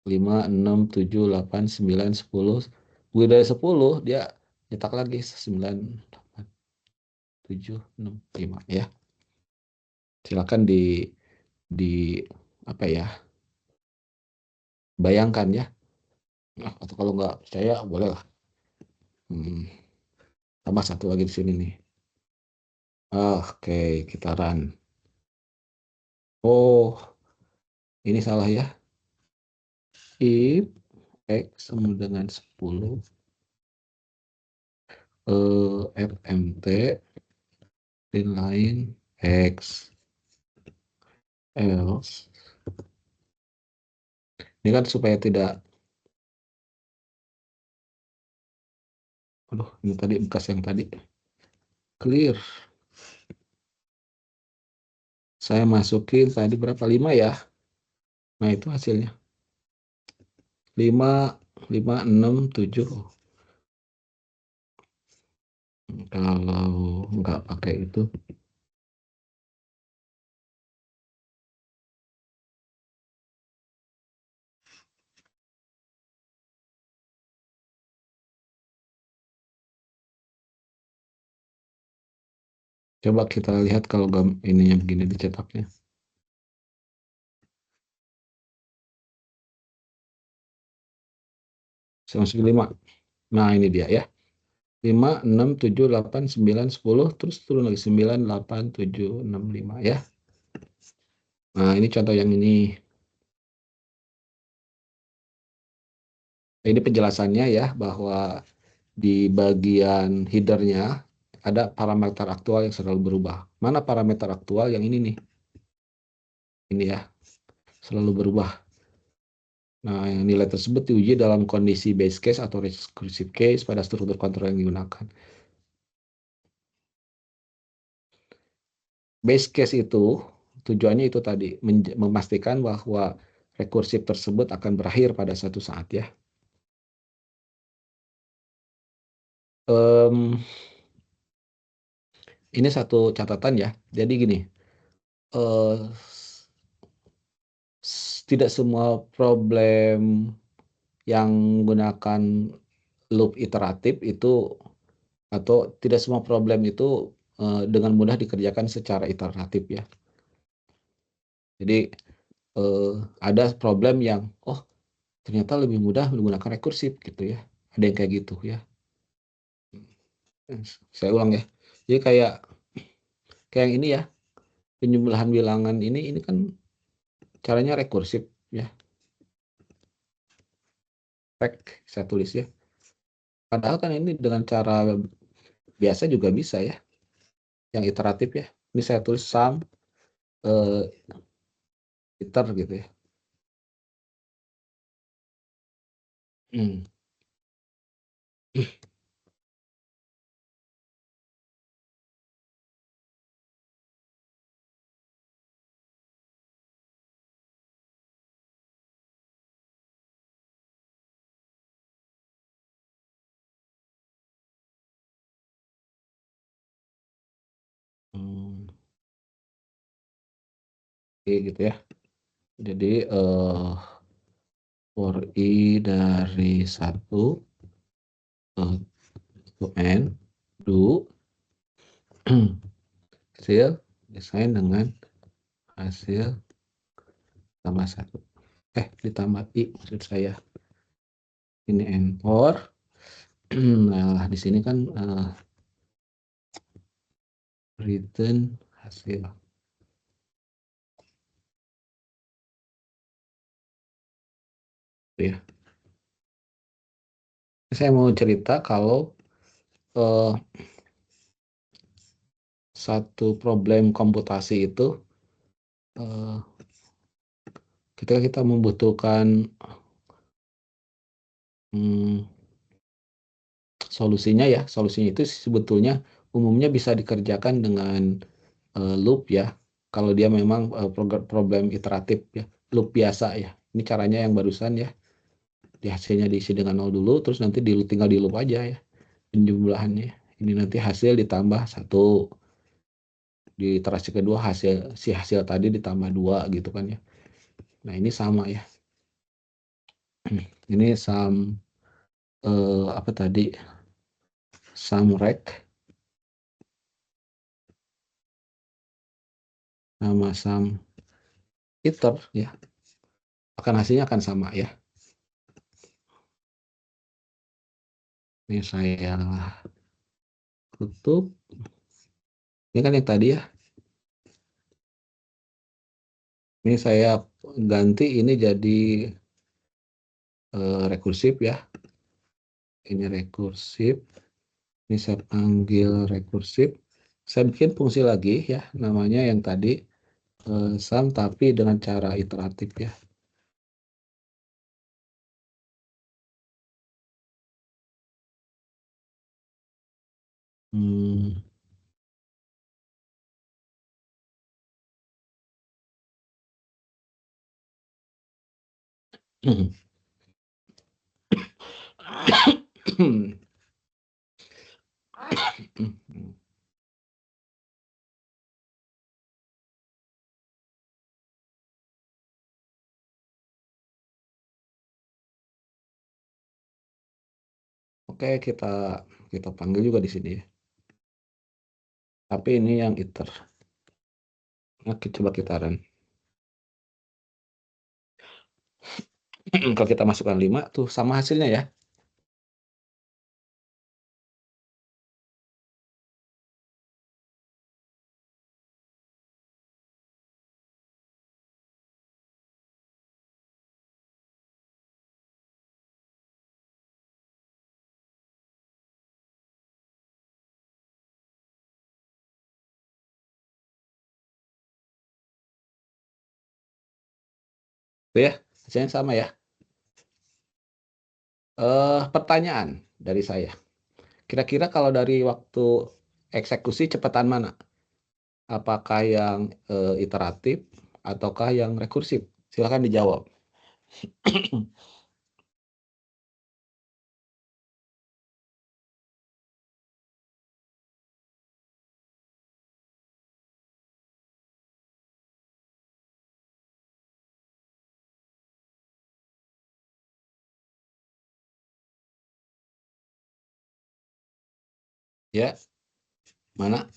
Speaker 1: 5, 6, 7, 8, 9, 10. Udah 10, dia nyetak lagi 9, 8, 7, 6, 5 ya. Silakan di apa ya? Bayangkan ya. Nah, atau kalau nggak percaya boleh lah. Tambah satu lagi di sini nih. Oke, kita run. Oh, ini salah ya. If X sama dengan 10 FMT inline X else. Ini kan supaya tidak, aduh, ini tadi bekas yang tadi clear. Saya masukin tadi berapa? 5 ya. Nah, itu hasilnya. 5, 5, 6, 7. Kalau nggak pakai itu, coba kita lihat kalau ininya begini dicetaknya. Saya masukin 5. Nah, ini dia ya. 5, 6, 7, 8, 9, 10, terus turun lagi 9, 8, 7, 6, 5 ya. Nah, ini contoh yang ini. Ini penjelasannya ya, bahwa di bagian headernya ada parameter aktual yang selalu berubah. Mana parameter aktual? Yang ini nih. Ini ya, selalu berubah. Nah, nilai tersebut diuji dalam kondisi base case atau recursive case pada struktur kontrol yang digunakan. Base case itu tujuannya itu tadi, memastikan bahwa rekursif tersebut akan berakhir pada suatu saat ya. Ini satu catatan ya. Jadi gini, tidak semua problem yang menggunakan loop iteratif itu, atau tidak semua problem itu dengan mudah dikerjakan secara iteratif ya. Jadi ada problem yang ternyata lebih mudah menggunakan rekursif gitu ya. Ada yang kayak gitu ya. Saya ulang ya. Jadi kayak yang ini ya, penjumlahan bilangan ini kan caranya rekursif ya. rek saya tulis ya. Padahal kan ini dengan cara biasa juga bisa ya, yang iteratif ya. Ini saya tulis sum iter gitu ya. Hmm. Hmm. Oke gitu ya. Jadi for i dari 1 to n do hasil desain dengan hasil tambah 1. Ditambah i maksud saya. Ini n for. Nah, di sini kan return hasil. Ya. Saya mau cerita kalau satu problem komputasi itu ketika kita membutuhkan solusinya itu sebetulnya umumnya bisa dikerjakan dengan loop ya. Kalau dia memang problem iteratif ya, loop biasa ya. Ini caranya yang barusan ya. Di hasilnya diisi dengan 0 dulu, terus nanti tinggal di loop aja ya. Penjumlahannya. Ini nanti hasil ditambah 1. Di iterasi kedua hasil tadi ditambah 2 gitu kan ya. Nah, ini sama ya. Ini sum apa tadi? Sum rec sama sum iter ya. Hasilnya akan sama ya. Ini saya tutup. Ini kan yang tadi ya. Ini saya ganti ini jadi rekursif ya. Ini rekursif. Ini saya panggil rekursif. Saya bikin fungsi lagi ya, namanya yang tadi sum tapi dengan cara iteratif ya. Hmm. Oke, kita panggil juga di sini ya. Tapi ini yang iter. Nah, coba kita run. Kalau kita masukkan 5 tuh sama hasilnya ya. Tuh ya, hasilnya sama ya. Pertanyaan dari saya. Kira-kira kalau dari waktu eksekusi cepatan mana? Apakah yang iteratif ataukah yang rekursif? Silakan dijawab. Ya, mana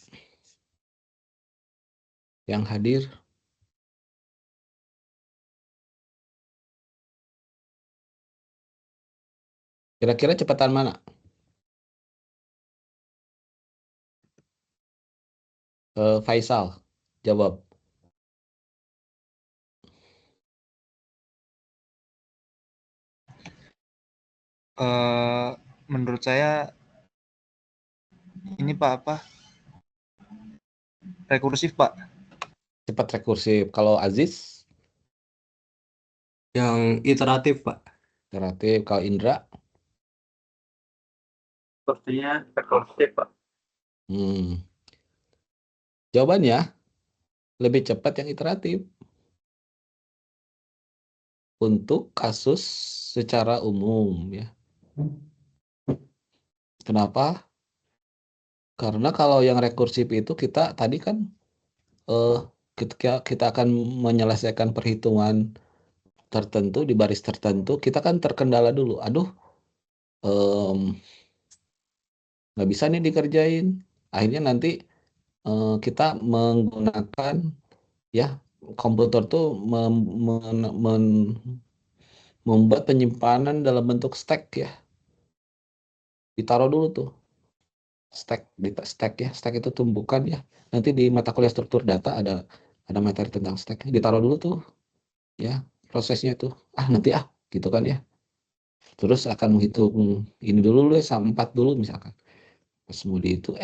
Speaker 1: yang hadir? Kira-kira cepatan mana? Faisal, jawab.
Speaker 2: menurut saya ini Pak apa? Rekursif Pak.
Speaker 1: Cepat rekursif. Kalau Aziz,
Speaker 3: Yang iteratif, Pak.
Speaker 1: iteratif. Kalau Indra,
Speaker 4: Sepertinya rekursif, Pak.
Speaker 1: Jawabannya lebih cepat yang iteratif untuk kasus secara umum ya. Kenapa? Karena kalau yang rekursif itu kita tadi kan kita akan menyelesaikan perhitungan tertentu di baris tertentu, kita kan terkendala dulu. Aduh, nggak bisa nih dikerjain. Akhirnya nanti kita menggunakan ya komputer tuh membuat penyimpanan dalam bentuk stack ya. Ditaruh dulu tuh stack ya. Stack itu tumbukan ya. Nanti di mata kuliah struktur data ada materi tentang stack. Ditaruh dulu tuh ya prosesnya tuh. Nanti gitu kan ya. Terus akan menghitung ini dulu SAM 4 dulu misalkan. Pas mudi itu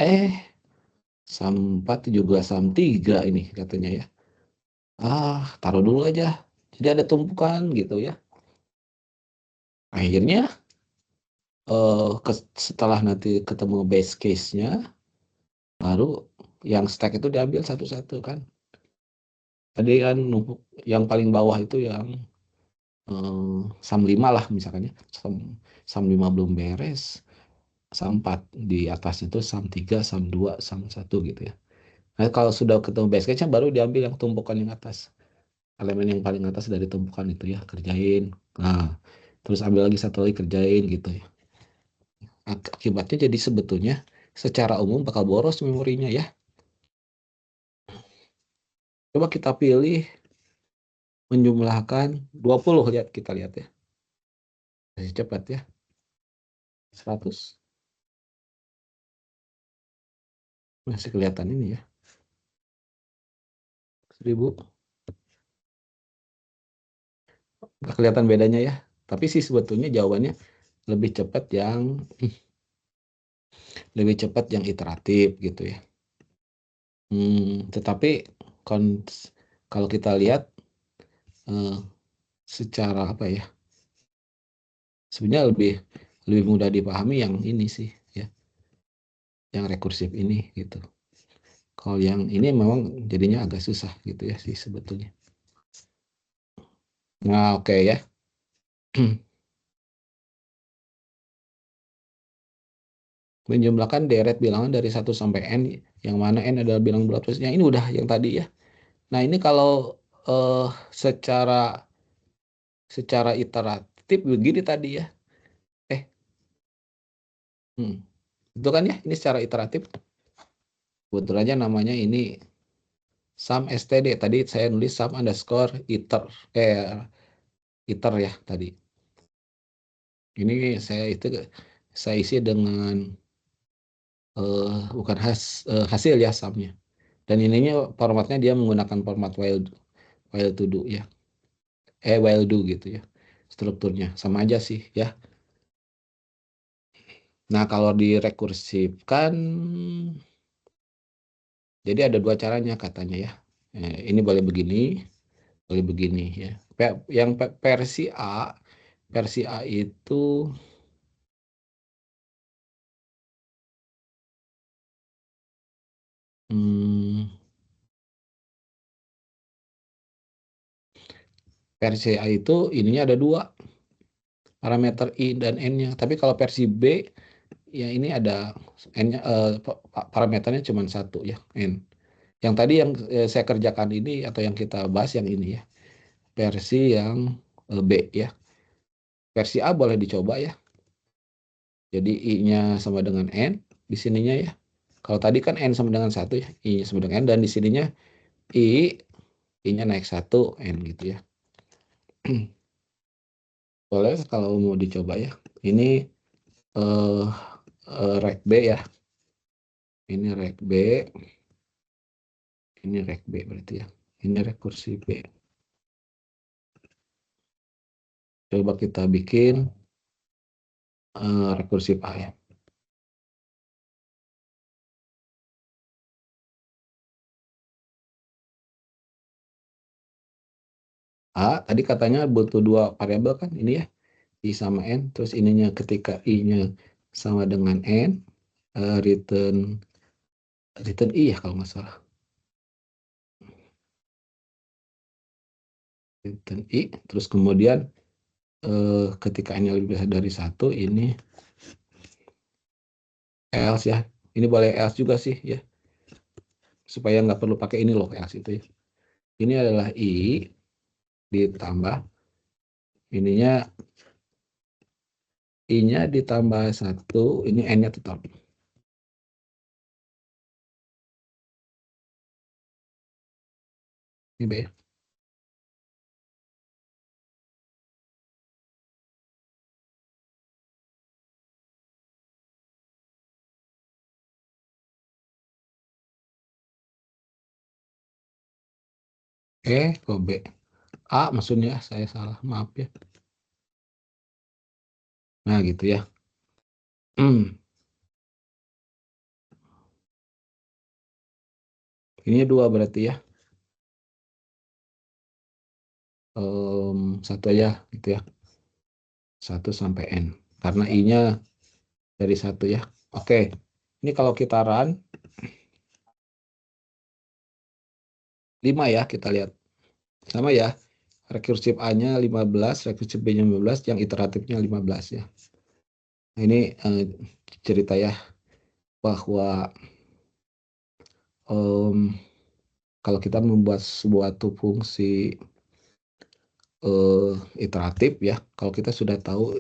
Speaker 1: SAM 4 juga SAM 3 ini katanya ya. Taruh dulu aja. Jadi ada tumpukan gitu ya. Akhirnya setelah nanti ketemu base case-nya, baru yang stack itu diambil satu-satu kan. Tadi kan yang paling bawah itu yang SAM 5 lah misalkan ya. SAM 5 belum beres. SAM 4 di atas itu SAM 3, SAM 2, SAM 1 gitu ya. Nah, kalau sudah ketemu base case-nya baru diambil yang tumpukan yang atas. Elemen yang paling atas dari tumpukan itu ya, kerjain. Nah, terus ambil lagi satu lagi kerjain gitu ya. Akibatnya jadi sebetulnya secara umum bakal boros memorinya ya. Coba kita pilih menjumlahkan 20, kita lihat ya. Masih cepat ya. 100. Masih kelihatan ini ya. 1000. Nggak kelihatan bedanya ya. Tapi sih sebetulnya jawabannya lebih cepat yang iteratif gitu ya. Tetapi kalau kita lihat secara apa ya, sebenarnya lebih mudah dipahami yang ini sih ya, yang rekursif ini gitu. Kalau yang ini memang jadinya agak susah gitu ya sih sebetulnya. Nah, oke ya. Menjumlahkan deret bilangan dari 1 sampai n, yang mana n adalah bilangan bulat terusnya. Ini udah yang tadi ya. Nah, ini kalau secara iteratif begini tadi ya. Itu kan ya, ini secara iteratif. Kebetulannya namanya ini sum std. Tadi saya nulis sum underscore iter ya tadi. Ini saya isi dengan bukan hasil ya sumnya. Dan ininya formatnya dia menggunakan format while to do ya. While do gitu ya. Strukturnya sama aja sih ya. Nah, kalau direkursifkan jadi ada 2 caranya katanya ya. Ini boleh begini ya. Yang versi A itu versi A itu ininya ada 2 parameter I dan N-nya. Tapi kalau versi B ya ini ada N-nya, parameternya cuma 1 ya, N. Yang tadi yang saya kerjakan ini atau yang kita bahas yang ini ya. Versi yang B ya. Versi A boleh dicoba ya. Jadi I-nya sama dengan N di sininya ya. Kalau tadi kan N sama dengan 1 ya, I-nya sama dengan N, dan di sininya I-nya naik 1, N gitu ya. Boleh kalau mau dicoba ya. Ini rek B ya. Ini rek B. Ini rek B berarti ya. Ini rekursi B. Coba kita bikin rekursif A ya. A tadi katanya butuh dua variabel kan ini ya, I sama N, terus ininya ketika I-nya sama dengan N, return I ya kalau nggak salah. Return I, terus kemudian ketika N lebih besar dari 1, ini else ya. Ini boleh else juga sih ya, supaya nggak perlu pakai ini loh else itu ya. Ini adalah I ditambah ininya, I-nya ditambah 1, ini N-nya tetap. Ini B. Kok B. A maksudnya, saya salah, maaf ya. Nah gitu ya. Ini 2 berarti ya. Satu aja gitu ya. 1 sampai N. Karena I-nya dari 1 ya. Oke. Ini kalau kita run 5 ya, kita lihat. Sama ya. Rekursif A-nya 15, rekursif B-nya 15, yang iteratifnya 15 ya. Nah, ini cerita ya, bahwa kalau kita membuat suatu fungsi iteratif ya, kalau kita sudah tahu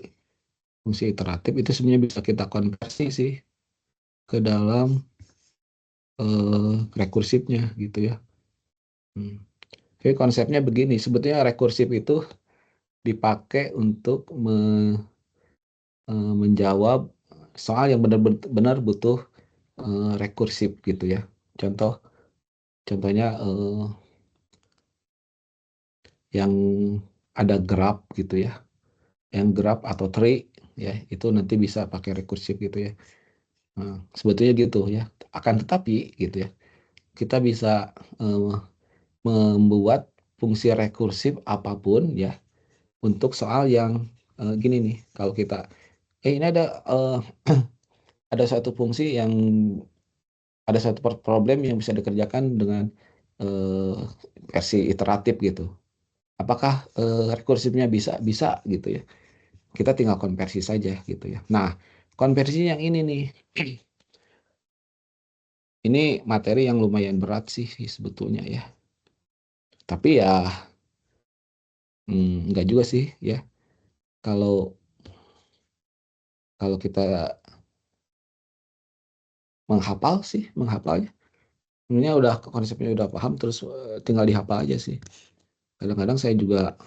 Speaker 1: fungsi iteratif itu sebenarnya bisa kita konversi sih ke dalam rekursifnya gitu ya. Jadi konsepnya begini, sebetulnya rekursif itu dipakai untuk menjawab soal yang benar-benar butuh rekursif gitu ya. Contohnya yang ada graph gitu ya, yang graph atau tree ya, itu nanti bisa pakai rekursif gitu ya. Nah, sebetulnya gitu ya. Akan tetapi gitu ya, kita bisa membuat fungsi rekursif apapun ya untuk soal yang gini nih. Kalau kita ini ada satu fungsi yang ada satu problem yang bisa dikerjakan dengan versi iteratif gitu. Apakah rekursifnya bisa gitu ya? Kita tinggal konversi saja gitu ya. Nah, konversi yang ini nih, ini materi yang lumayan berat sih sebetulnya ya. Tapi ya enggak juga sih ya. Kalau kita menghafalnya. Sebenarnya udah konsepnya udah paham, terus tinggal dihafal aja sih. Kadang-kadang saya juga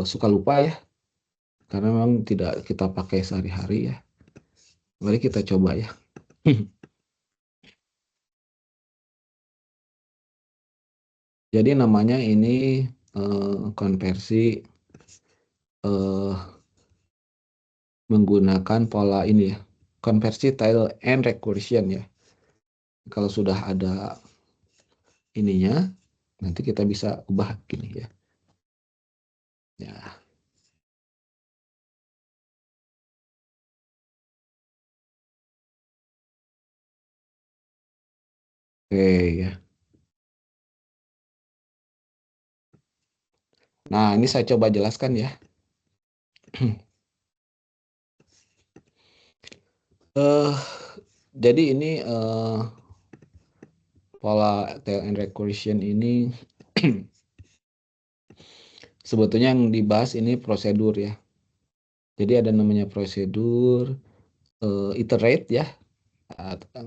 Speaker 1: suka lupa ya, karena memang tidak kita pakai sehari-hari ya. Mari kita coba ya. Jadi namanya ini konversi menggunakan pola ini ya, konversi tail and recursion ya. Kalau sudah ada ininya, nanti kita bisa ubah gini ya. Ya. Oke ya. Nah, ini saya coba jelaskan ya. Jadi ini pola tail and recursion ini sebetulnya yang dibahas ini prosedur ya. Jadi ada namanya prosedur iterate ya.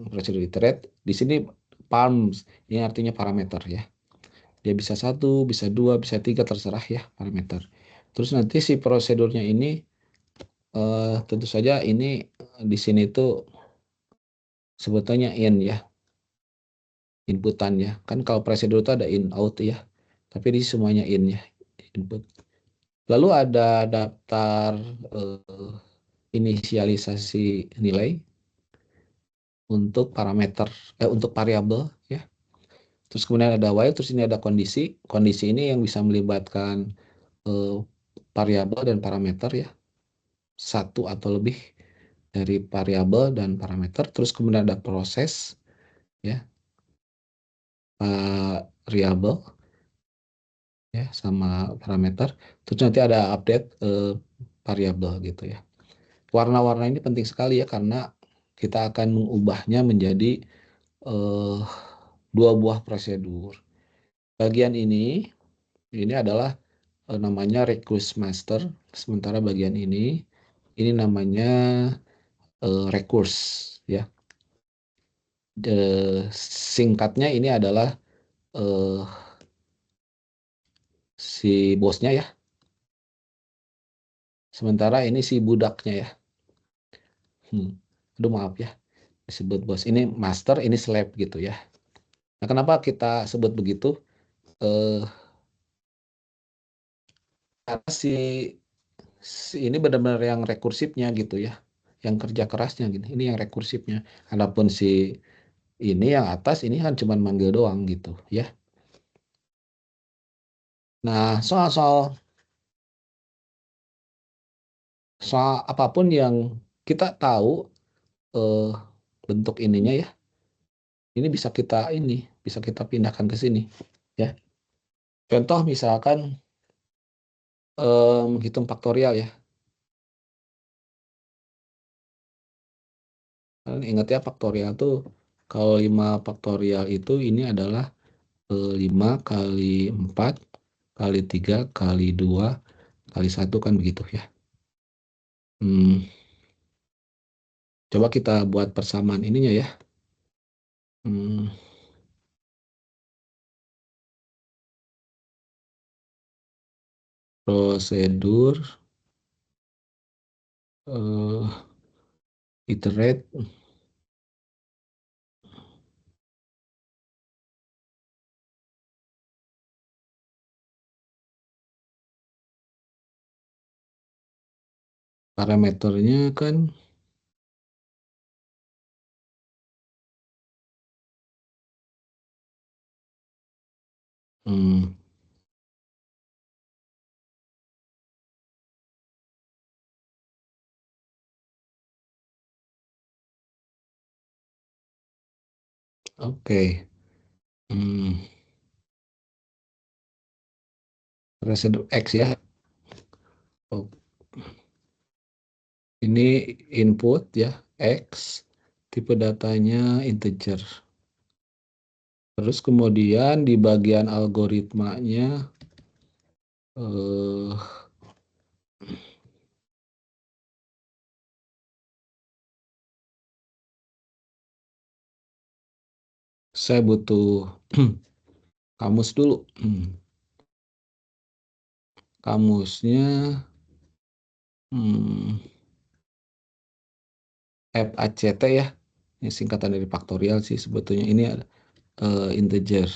Speaker 1: Prosedur iterate. Di sini params, ini artinya parameter ya. Dia bisa 1, bisa 2, bisa 3, terserah ya parameter. Terus nanti si prosedurnya ini tentu saja ini di sini tuh sebetulnya in ya, inputan ya. Kan kalau prosedur itu ada in out ya. Tapi di semuanya in ya, input. Lalu ada daftar inisialisasi nilai untuk parameter, untuk variabel ya. Terus kemudian ada while, terus ini ada kondisi. Kondisi ini yang bisa melibatkan variabel dan parameter ya. Satu atau lebih dari variabel dan parameter. Terus kemudian ada proses ya. Variabel ya sama parameter. Terus nanti ada update variabel gitu ya. Warna-warna ini penting sekali ya karena kita akan mengubahnya menjadi dua buah prosedur. Bagian ini adalah namanya request master, sementara bagian ini namanya recurse ya. Singkatnya ini adalah si bosnya ya. Sementara ini si budaknya ya. Aduh maaf ya, disebut bos. Ini master, ini slave gitu ya. Nah, kenapa kita sebut begitu? Karena si ini benar-benar yang rekursifnya gitu ya, yang kerja kerasnya gini. Ini yang rekursifnya. Adapun si ini yang atas ini kan cuma manggil doang gitu ya. Nah, soal apapun yang kita tahu bentuk ininya ya, ini bisa kita pindahkan ke sini ya. Contoh misalkan menghitung faktorial ya. Ingat ya, faktorial tuh kalau 5 faktorial itu ini adalah 5 kali 4 kali 3 kali 2 kali 1 kan begitu ya. Coba kita buat persamaan ininya ya. Prosedur iterate parameternya kan oke. Prosedur X ya. Oh, ini input ya, X, tipe datanya integer. Terus kemudian di bagian algoritmanya saya butuh kamus dulu. Kamusnya FACT ya. Ini singkatan dari faktorial sih sebetulnya. Ini integer.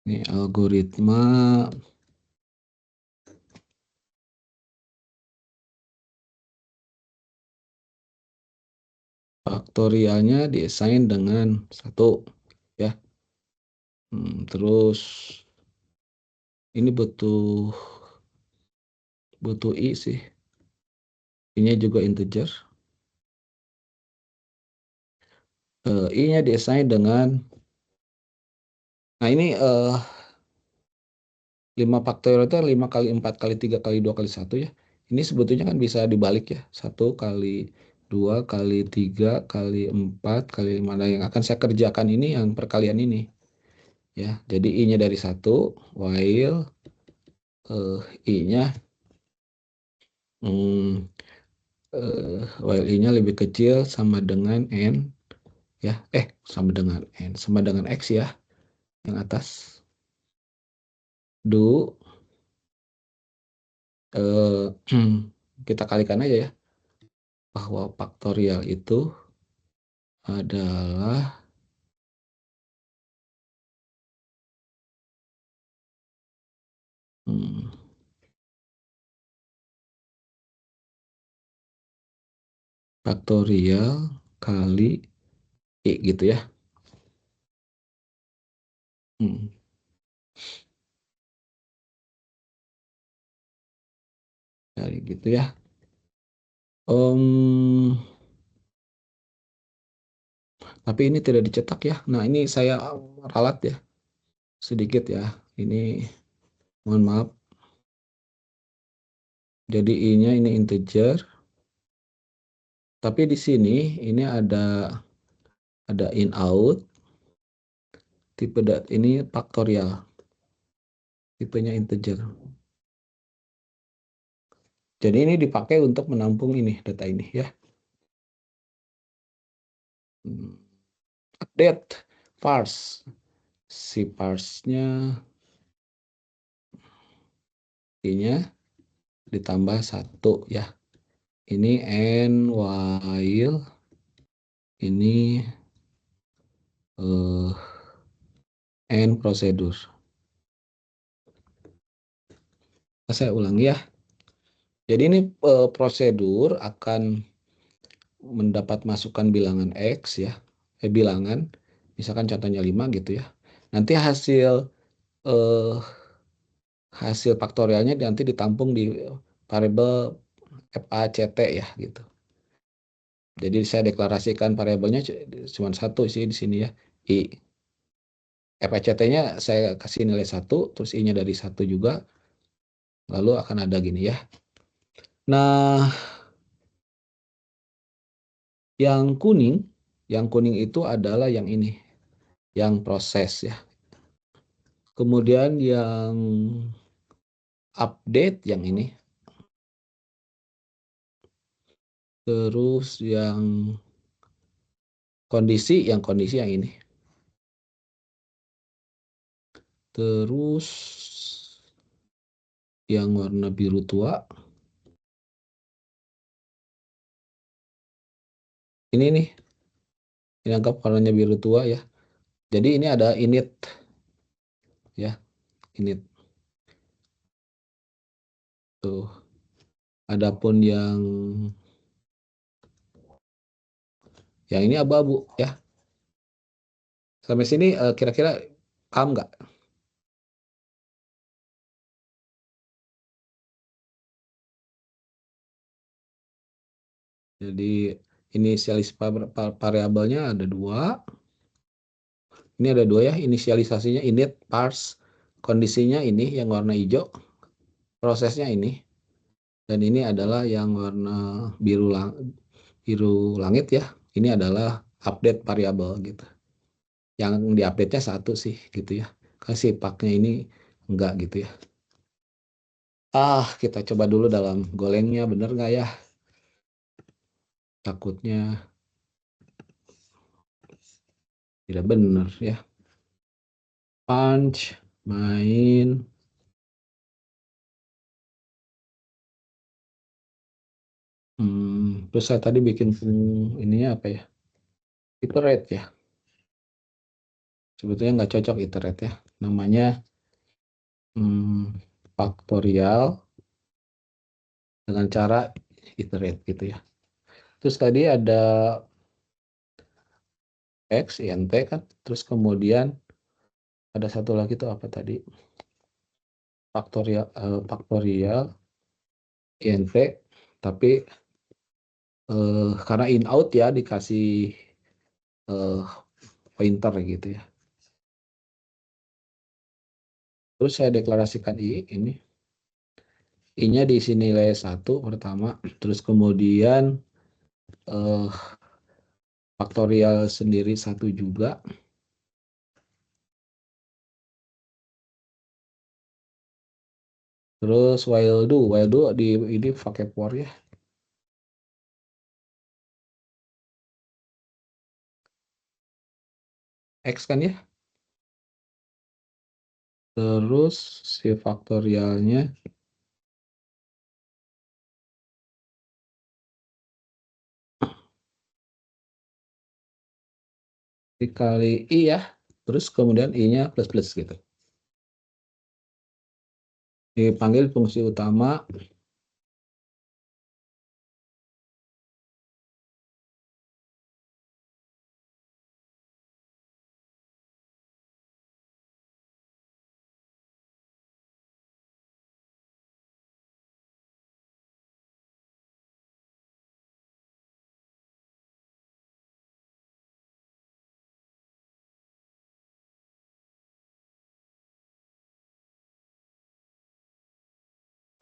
Speaker 1: Ini algoritma faktorialnya diassign dengan 1 ya. Terus ini butuh I sih. I-nya juga integer. I-nya diassign dengan, nah ini 5 faktorial itu 5 kali 4 kali 3 kali 2 kali 1 ya. Ini sebetulnya kan bisa dibalik ya. 1 kali 2 kali 3 kali 4 kali 5. Nah, yang akan saya kerjakan ini yang perkalian ini. Ya, jadi I-nya dari 1, while I-nya while I-nya lebih kecil sama dengan N ya. Sama dengan N, sama dengan X ya. Yang atas. Do kita kalikan aja ya. Bahwa faktorial itu adalah faktorial kali I gitu ya. Kali gitu ya. Tapi ini tidak dicetak ya. Nah, ini saya ralat ya. Sedikit ya. Ini mohon maaf. Jadi I-nya ini integer. Tapi di sini ini ada in out. Tipe ini faktorial. Tipenya integer. Jadi ini dipakai untuk menampung ini data ini ya. Update parse. Si parse-nya I-nya ditambah 1 ya. Ini n while ini n prosedur. Saya ulangi ya. Jadi ini prosedur akan mendapat masukan bilangan X ya. Bilangan misalkan contohnya 5 gitu ya. Nanti hasil faktorialnya nanti ditampung di variabel FACT ya gitu. Jadi saya deklarasikan variabelnya cuma 1 sih di sini ya. I. FACT-nya saya kasih nilai 1, terus I-nya dari 1 juga. Lalu akan ada gini ya. Nah, yang kuning itu adalah yang ini. Yang proses ya. Kemudian yang update yang ini. Terus yang kondisi yang ini. Terus yang warna biru tua. Ini nih. Ini anggap warnanya biru tua ya. Jadi ini ada init. Ya, init. Tuh. Adapun yang ini abu-abu ya. Sampai sini kira-kira paham nggak? Jadi inisialis variabelnya ada 2. Ini ada 2 ya, inisialisasinya init, parse, kondisinya ini yang warna hijau, prosesnya ini. Dan ini adalah yang warna biru langit ya. Ini adalah update variabel gitu. Yang diupdate-nya 1 sih gitu ya. Kasih paknya ini enggak gitu ya. Kita coba dulu dalam golengnya, bener nggak ya? Takutnya tidak benar ya. Punch, main. Terus saya tadi bikin ininya apa ya? Iterate ya. Sebetulnya nggak cocok iterate ya. Namanya faktorial dengan cara iterate gitu ya. Terus tadi ada X, INT kan. Terus kemudian ada satu lagi tuh apa tadi? Faktorial INT. Tapi karena in out ya dikasih pointer gitu ya. Terus saya deklarasikan ini. I-nya diisi nilai 1 pertama. Terus kemudian faktorial sendiri 1 juga. Terus while do ini pakai for ya. X kan ya. Terus si faktorialnya dikali I ya. Terus kemudian I-nya plus gitu. Dipanggil fungsi utama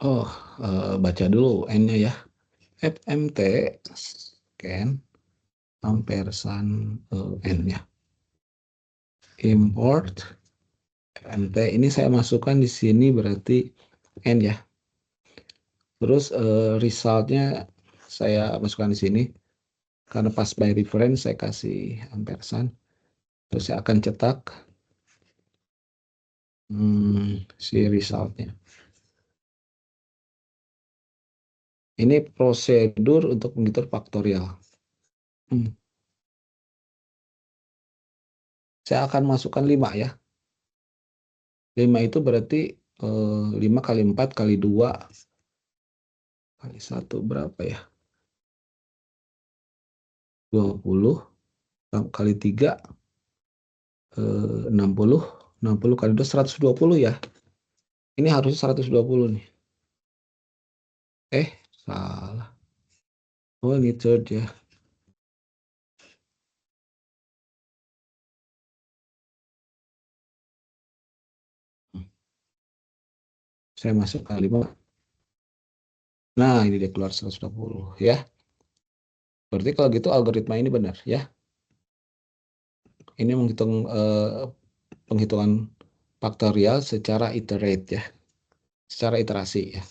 Speaker 1: Oh, baca dulu N-nya ya. FMT scan ampersand N ya. Import FMT ini saya masukkan di sini berarti N ya. Terus resultnya saya masukkan di sini. Karena pas by reference saya kasih ampersand. Terus saya akan cetak si resultnya. Ini prosedur untuk menghitung faktorial. Saya akan masukkan 5 ya. 5 itu berarti 5 kali 4 kali 2 kali 1 berapa ya? 20 kali 3 60 60 kali 2 120 ya. Ini harusnya 120 nih. Salah. Oh, ini third ya. Saya masukkan 5. Nah, ini dia keluar 120 ya. Berarti kalau gitu algoritma ini benar ya. Ini menghitung penghitungan faktorial secara iterate ya. Secara iterasi ya.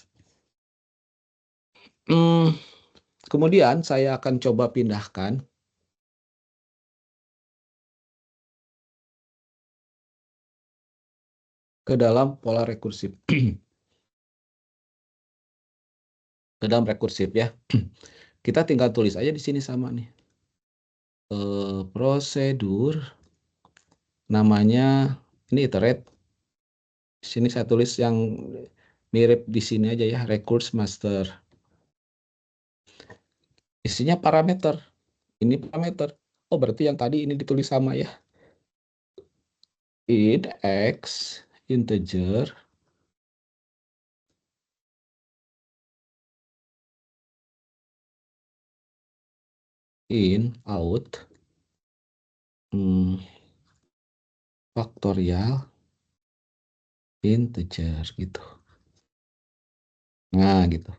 Speaker 1: Kemudian saya akan coba pindahkan ke dalam pola rekursif. Ke dalam rekursif ya. Kita tinggal tulis aja di sini sama nih. Prosedur namanya ini iterate. Di sini saya tulis yang mirip di sini aja ya, recurse master. Isinya parameter. Ini parameter. Oh, berarti yang tadi ini ditulis sama ya. Int x integer in out faktorial integer gitu. Nah, gitu.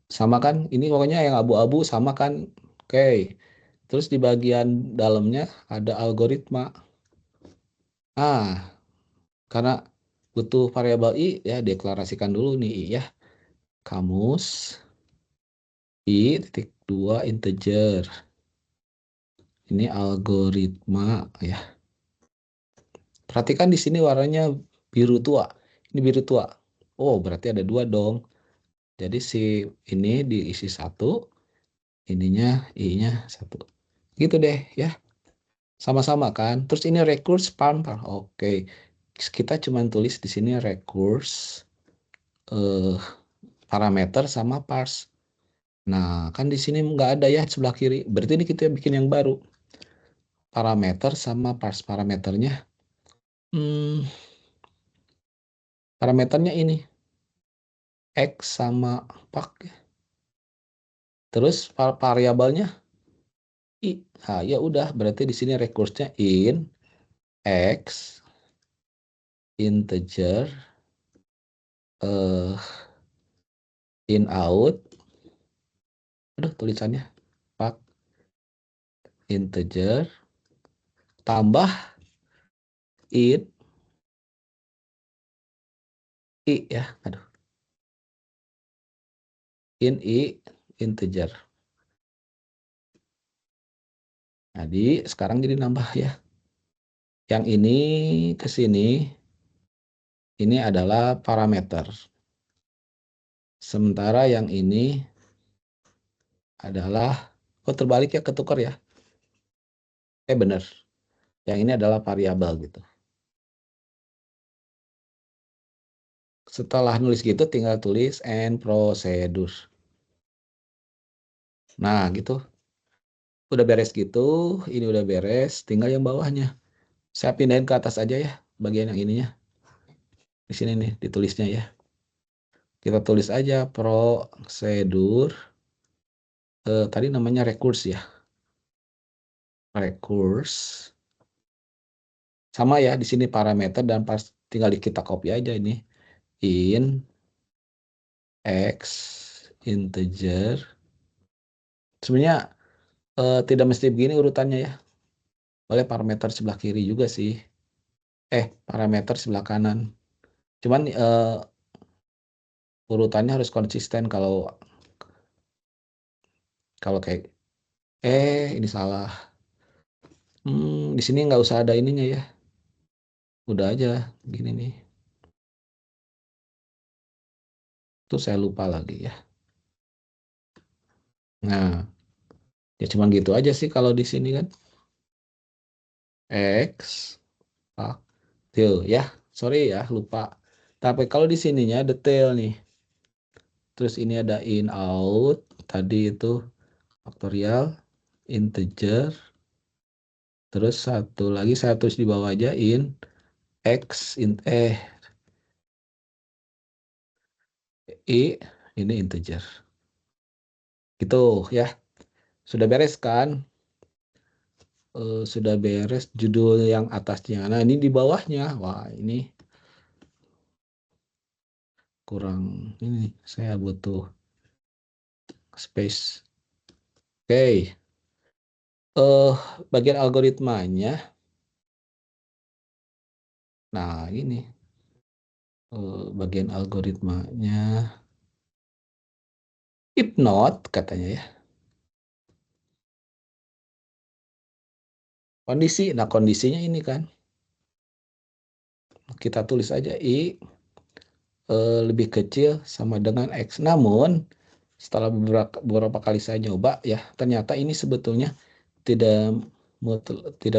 Speaker 1: Sama kan? Ini pokoknya yang abu-abu sama kan? Oke. Terus di bagian dalamnya ada algoritma. Karena butuh variabel i ya, deklarasikan dulu nih i ya. Kamus i titik 2 integer. Ini algoritma ya. Perhatikan di sini warnanya biru tua. Ini biru tua. Oh, berarti ada 2 dong. Jadi si ini diisi 1, ininya i-nya 1. Gitu deh ya. Sama-sama kan. Terus ini recurse parm. Oke. Kita cuma tulis di sini recurse parameter sama parse. Nah, kan di sini nggak ada ya sebelah kiri. Berarti ini kita bikin yang baru. Parameter sama parse. Parameternya parameternya ini x sama pak. Terus variabelnya i. Nah, ya udah berarti di sini recurse-nya in x integer in out. Aduh, tulisannya pak integer tambah in i ya. Aduh. In i integer. Jadi sekarang jadi nambah ya. Yang ini ke sini, ini adalah parameter. Sementara yang ini adalah, terbalik ya, ketukar ya. Benar. Yang ini adalah variabel gitu. Setelah nulis gitu tinggal tulis and procedure. Nah gitu. Udah beres gitu, ini udah beres, tinggal yang bawahnya. Saya pindahin ke atas aja ya, bagian yang ininya. Di sini nih, ditulisnya ya. Kita tulis aja prosedur. Tadi namanya recurse ya. Recurse. Sama ya, di sini parameter dan pas tinggal kita copy aja ini. In X integer. Sebenarnya tidak mesti begini urutannya ya. Boleh parameter sebelah kiri juga sih. Parameter sebelah kanan. Cuman urutannya harus konsisten kalau kayak ini salah. Di sini nggak usah ada ininya ya. Udah aja gini nih. Tuh saya lupa lagi ya. Nah, ya cuma gitu aja sih kalau di sini kan. X tuh ya. Sorry ya, lupa. Tapi kalau di sininya detail nih. Terus ini ada in out. Tadi itu faktorial integer. Terus satu lagi saya tulis di bawah aja in X I ini integer. Gitu ya. Sudah beres kan? Sudah beres judul yang atasnya. Nah, ini di bawahnya. Wah, ini kurang ini saya butuh space. Oke. Bagian algoritmanya. Nah, ini bagian algoritmanya. If not katanya ya. Kondisi. Nah, kondisinya ini kan. Kita tulis aja I lebih kecil sama dengan X. Namun, setelah beberapa kali saya nyoba ya, ternyata ini sebetulnya tidak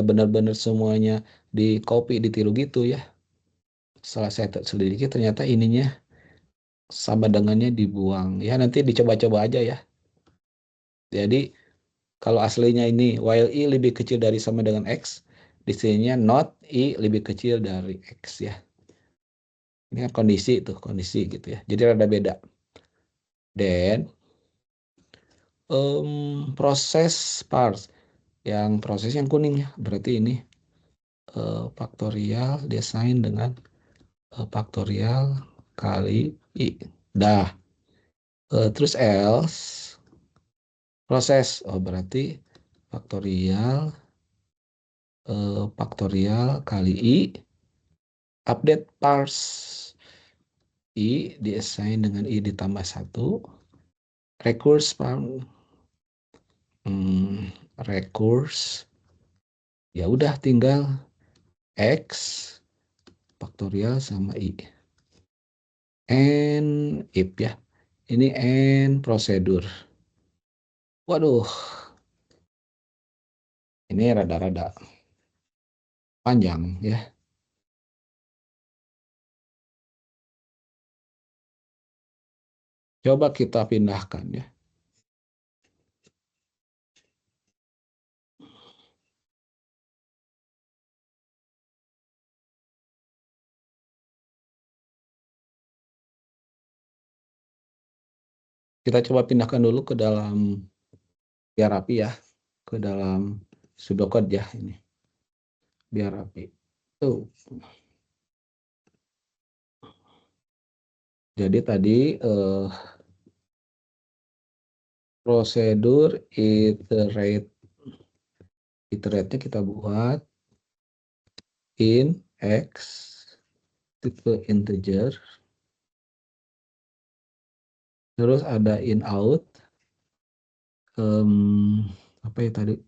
Speaker 1: benar-benar semuanya di copy, ditiru gitu ya. Setelah saya selidiki ternyata ininya sama dengannya dibuang. Ya nanti dicoba-coba aja ya. Jadi kalau aslinya ini while I lebih kecil dari sama dengan X, di sininya not I lebih kecil dari X ya. Ini kan kondisi gitu ya. Jadi rada beda. Dan proses parse proses yang kuning ya. Berarti ini faktorial desain dengan faktorial kali I. Dah. Terus else proses. Oh, berarti faktorial kali I update parse I diassign dengan I ditambah 1 recurse recurse ya udah tinggal X faktorial sama I and if ya ini and prosedur. Waduh, ini rada-rada panjang ya. Coba kita pindahkan ya. Kita coba pindahkan dulu ke dalam biar rapi ya, ke dalam pseudocode ya ini. Biar rapi. Tuh. Jadi tadi prosedur iterate-nya kita buat in X tipe integer. Terus ada in out. Apa ya tadi?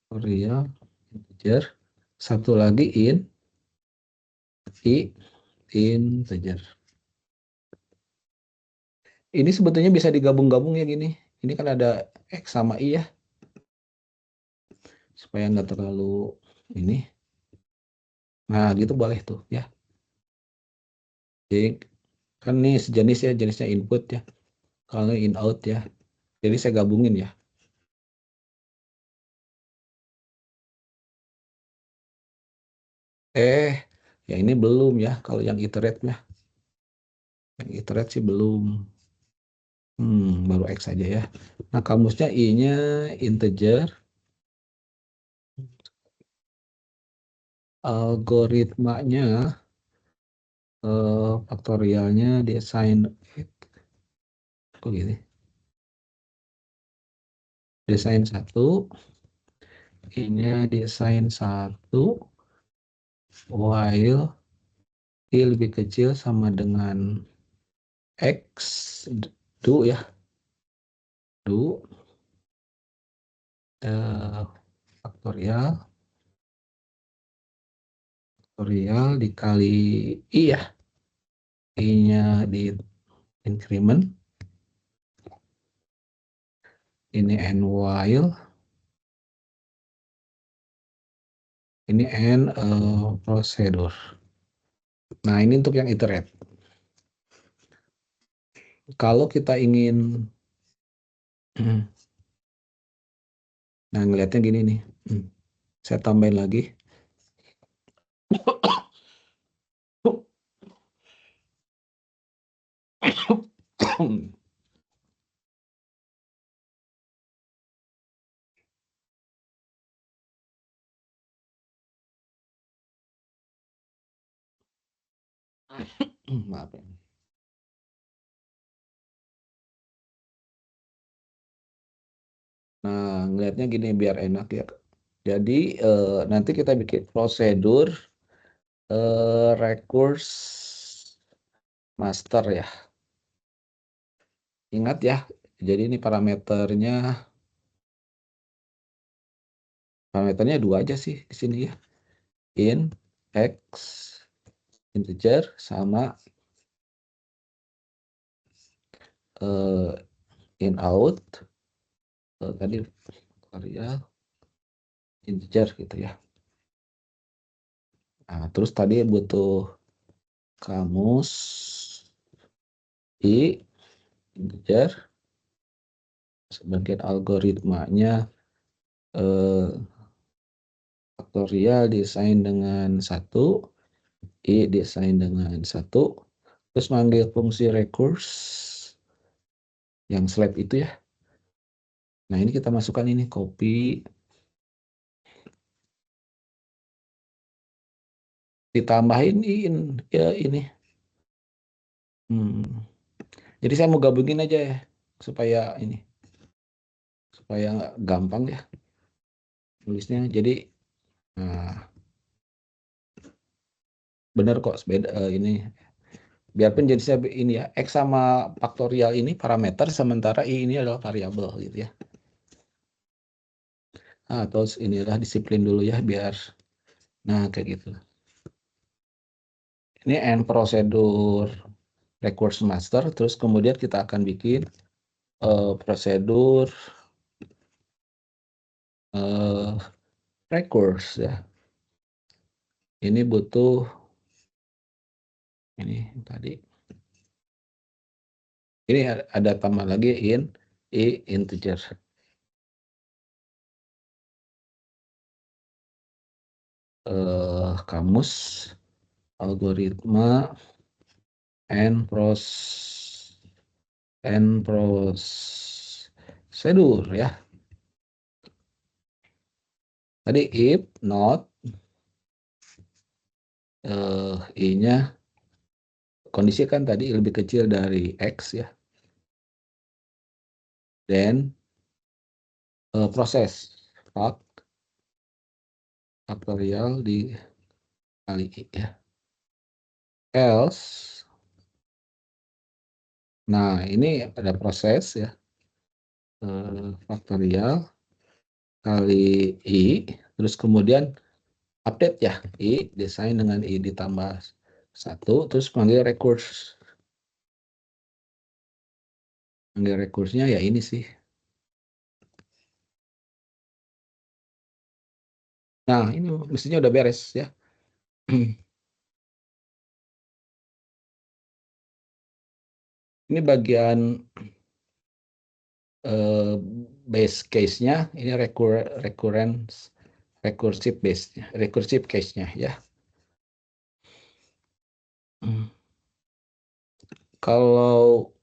Speaker 1: Real integer. Satu lagi in I integer. Ini sebetulnya bisa digabung-gabung ya gini. Ini kan ada X sama I ya. Supaya nggak terlalu ini. Nah gitu boleh tuh ya. Jadi kan ini sejenis ya, jenisnya input ya. Kalau in out ya. Jadi saya gabungin ya. Ya ini belum ya. Kalau yang iterate ya. Yang iterate sih belum. Baru X saja ya. Nah kamusnya I-nya integer. Algoritmanya faktorialnya desain kok gini. Desain 1, ini desain 1, while i lebih kecil sama dengan x, do ya, do faktorial dikali i ya, i-nya di increment, ini n while, ini n prosedur. Nah, ini untuk yang iterate. Kalau kita ingin nah, ngelihatnya gini nih. Saya tambahin lagi. Maaf ya. Nah, ngelihatnya gini biar enak ya. Jadi nanti kita bikin prosedur recurse master ya. Ingat ya, jadi ini parameternya dua aja sih di sini ya. In x integer sama in out tadi variabel integer gitu ya. Nah, terus tadi butuh kamus i integer, sebagian algoritmanya faktorial desain dengan 1, i desain dengan 1, terus manggil fungsi recurse yang slab itu ya. Nah, ini kita masukkan ini copy, ditambahin ya ini. Jadi saya mau gabungin aja ya supaya gampang ya tulisnya. Jadi benar kok ini. Biarpun jadi saya ini ya, x sama faktorial ini parameter, sementara i ini adalah variabel gitu ya. Atau inilah disiplin dulu ya biar kayak gitu. Ini n prosedur recurse master, terus kemudian kita akan bikin prosedur recurse ya. Ini butuh ini tadi. Ini ada tambah lagi in i integer. Kamus algoritma n prosedur ya. Tadi if not i-nya kondisi kan tadi lebih kecil dari x ya. Dan proses faktorial dikali i ya. Else, nah ini ada proses ya, faktorial kali i, terus kemudian update ya, i desain dengan i ditambah 1, terus panggil recurse. Panggil recurse-nya ya ini sih. Nah, ini mestinya udah beres ya. Ini bagian base case-nya, ini recursive base-nya, recursive case-nya ya. Kalau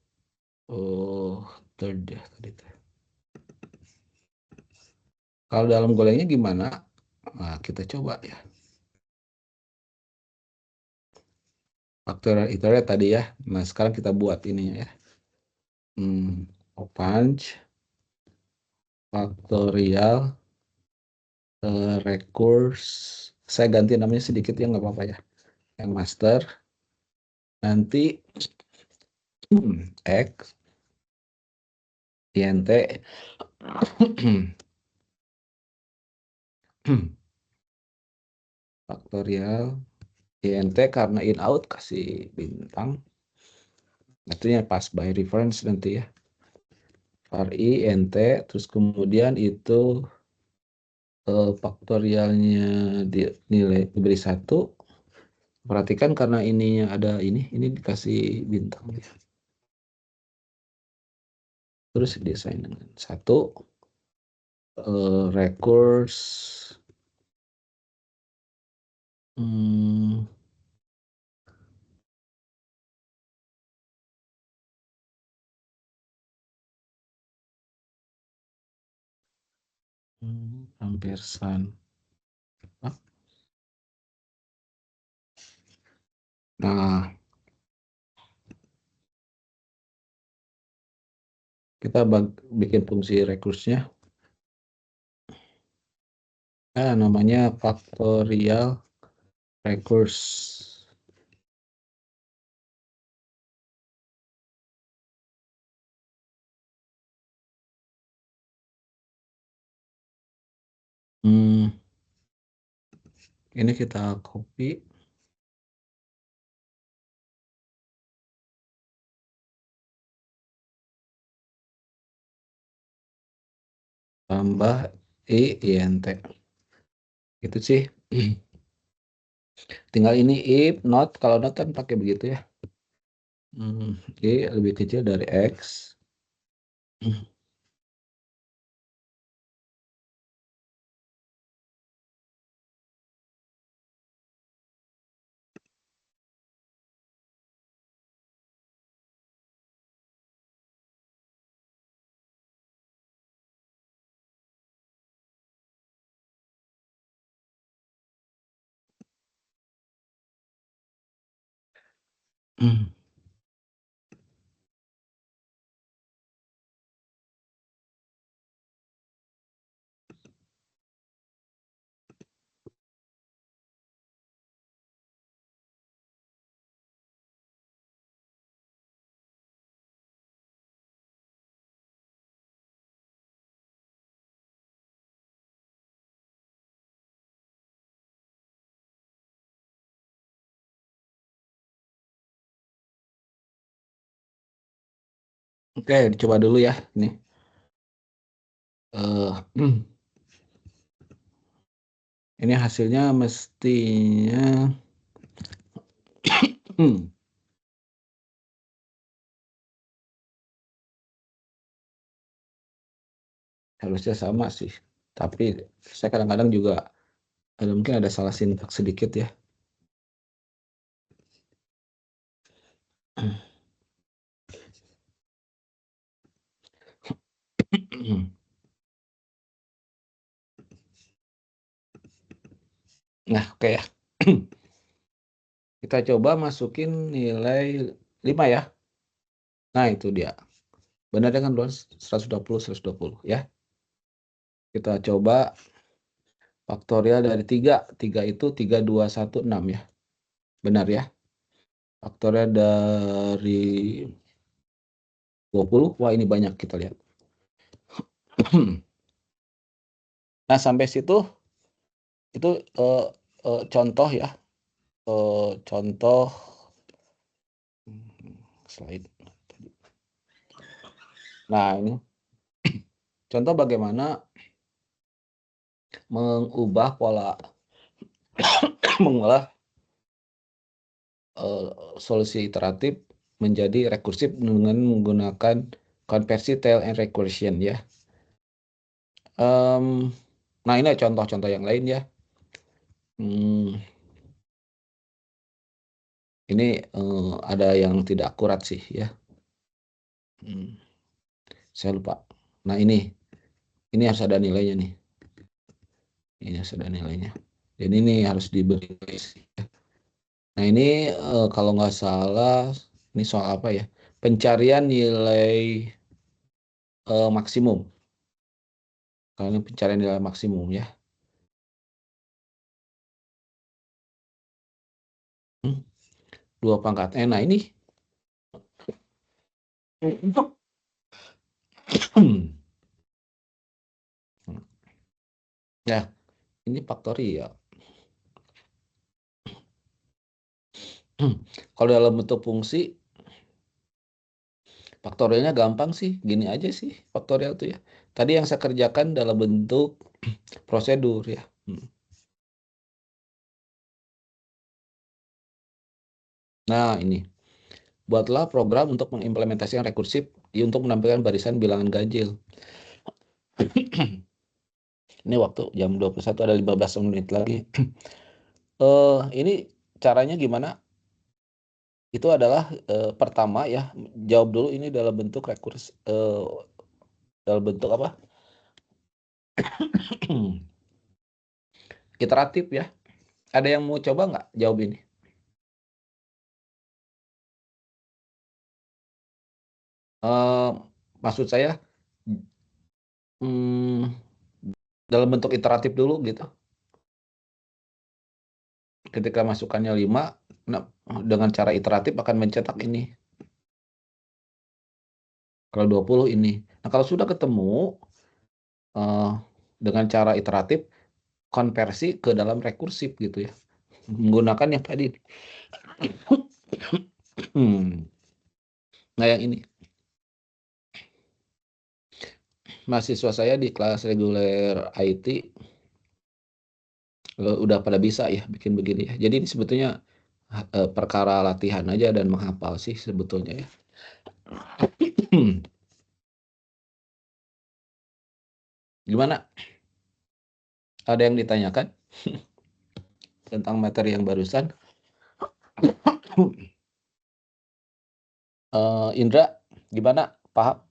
Speaker 1: third ya tadi. Kalau dalam golengnya gimana? Nah, kita coba ya. Faktorial iterate tadi ya. Nah, sekarang kita buat ini ya. Punch faktorial recurse. Saya ganti namanya sedikit ya, nggak apa-apa ya. Yang master nanti x int faktorial int karena in out kasih bintang. Artinya pas by reference nanti ya. var i int terus kemudian itu faktorialnya nilai diberi 1. Perhatikan karena ininya ada ini dikasih bintang ya. Terus desain dengan 1 recurse ampersand. Nah, kita bikin fungsi recurse-nya. Nah, namanya factorial recurse. Ini kita copy. Tambah int. Itu sih. Tinggal ini if not, kalau not kan pakai begitu ya. I lebih kecil dari x. Oke, coba dulu ya ini. Ini hasilnya mestinya harusnya sama sih. Tapi saya kadang-kadang juga mungkin ada salah sintaks sedikit ya. Nah, oke ya. Kita coba masukin nilai 5 ya. Nah, itu dia. Benar dengan 120, 120 ya. Kita coba faktorial dari 3. 3 itu 3, 2, 1, 6 ya. Benar ya. Faktorial dari 20. Wah, ini banyak kita lihat. Nah, sampai situ itu contoh ya. Contoh slide. Nah, ini contoh bagaimana mengubah pola mengolah solusi iteratif menjadi rekursif dengan menggunakan konversi tail and recursion ya. Nah, ini contoh-contoh yang lain ya. Ini ada yang tidak akurat sih ya. Saya lupa. Nah, ini harus ada nilainya nih. Ini harus ada nilainya. Dan ini harus diberi Nah ini kalau nggak salah ini soal apa ya? Pencarian nilai maksimum. Kalau ini pencarian nilai maksimum ya. 2 pangkat N. Nah ini ya ini faktorial. Kalau dalam bentuk fungsi faktorialnya gampang sih, gini aja sih faktorial tuh ya. Tadi yang saya kerjakan dalam bentuk prosedur ya. Nah ini, buatlah program untuk mengimplementasikan rekursif untuk menampilkan barisan bilangan ganjil. Ini waktu jam 21 ada 15 menit lagi. Ini caranya gimana? Itu adalah pertama ya, jawab dulu ini dalam bentuk rekurs, dalam bentuk apa? Iteratif ya. Ada yang mau coba nggak jawab ini? Maksud saya dalam bentuk iteratif dulu gitu. Ketika masukannya 5, nah, dengan cara iteratif akan mencetak ini. Kalau 20 ini. Nah kalau sudah ketemu dengan cara iteratif, konversi ke dalam rekursif gitu ya. Menggunakan yang tadi. Nah yang ini. Mahasiswa saya di kelas reguler IT udah pada bisa ya bikin begini ya. Jadi ini sebetulnya perkara latihan aja dan menghafal sih sebetulnya ya. Gimana? Ada yang ditanyakan tentang materi yang barusan? Indra, gimana? Paham?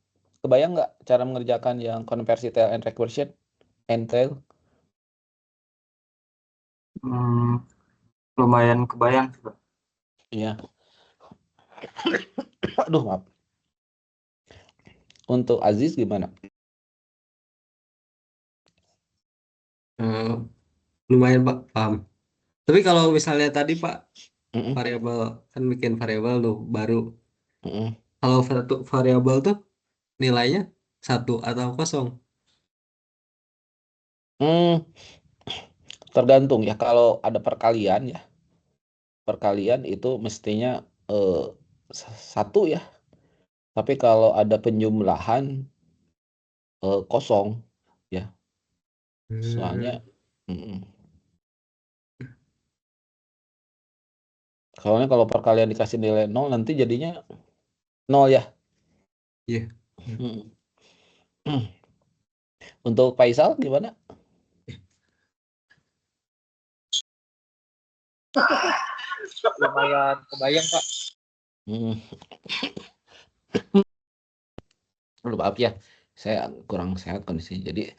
Speaker 1: Kebayang nggak cara mengerjakan yang konversi tail and recursion? Entail?
Speaker 4: Lumayan kebayang sih, Pak.
Speaker 1: Iya. Aduh, maaf. Untuk Aziz gimana?
Speaker 3: Lumayan Pak, paham. Tapi kalau misalnya tadi Pak, variabel kan bikin variabel tuh baru. Kalau satu variabel tuh nilainya 1 atau 0?
Speaker 1: Tergantung ya. Kalau ada perkalian ya, perkalian itu mestinya 1 ya. Tapi kalau ada penjumlahan 0 ya. Soalnya soalnya kalau perkalian dikasih nilai 0 nanti jadinya 0 ya.
Speaker 3: Iya.
Speaker 1: Untuk Faisal gimana?
Speaker 2: Lumayan kebayang Pak.
Speaker 1: Maaf ya, saya kurang sehat kondisinya. Jadi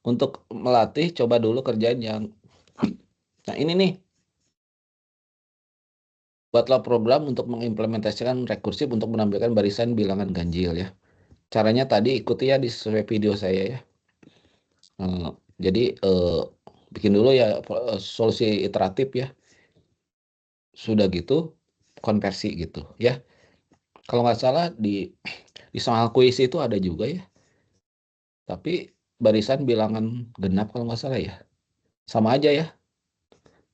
Speaker 1: untuk melatih coba dulu kerjaan yang nah ini nih. Buatlah program untuk mengimplementasikan rekursif untuk menampilkan barisan bilangan ganjil ya. Caranya tadi ikuti ya di sesuai video saya ya. Jadi bikin dulu ya solusi iteratif ya. Sudah gitu konversi gitu ya. Kalau nggak salah di soal kuis itu ada juga ya. Tapi barisan bilangan genap kalau nggak salah ya. Sama aja ya.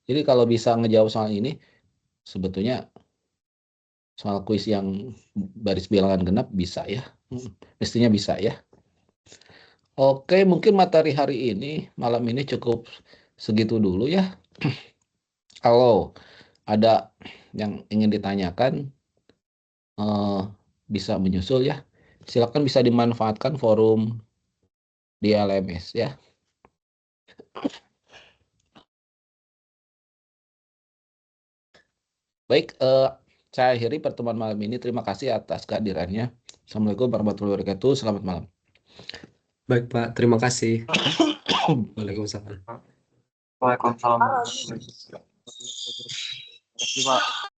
Speaker 1: Jadi kalau bisa ngejawab soal ini sebetulnya soal kuis yang baris bilangan genap bisa ya. Mestinya bisa ya. Oke, mungkin materi hari ini, malam ini cukup segitu dulu ya. Kalau ada yang ingin ditanyakan, bisa menyusul ya. Silakan bisa dimanfaatkan forum di LMS ya. Baik, saya akhiri pertemuan malam ini. Terima kasih atas kehadirannya. Assalamualaikum warahmatullahi wabarakatuh. Selamat malam.
Speaker 3: Baik Pak, terima kasih. Waalaikumsalam.
Speaker 4: Waalaikumsalam.
Speaker 2: Terima kasih Pak.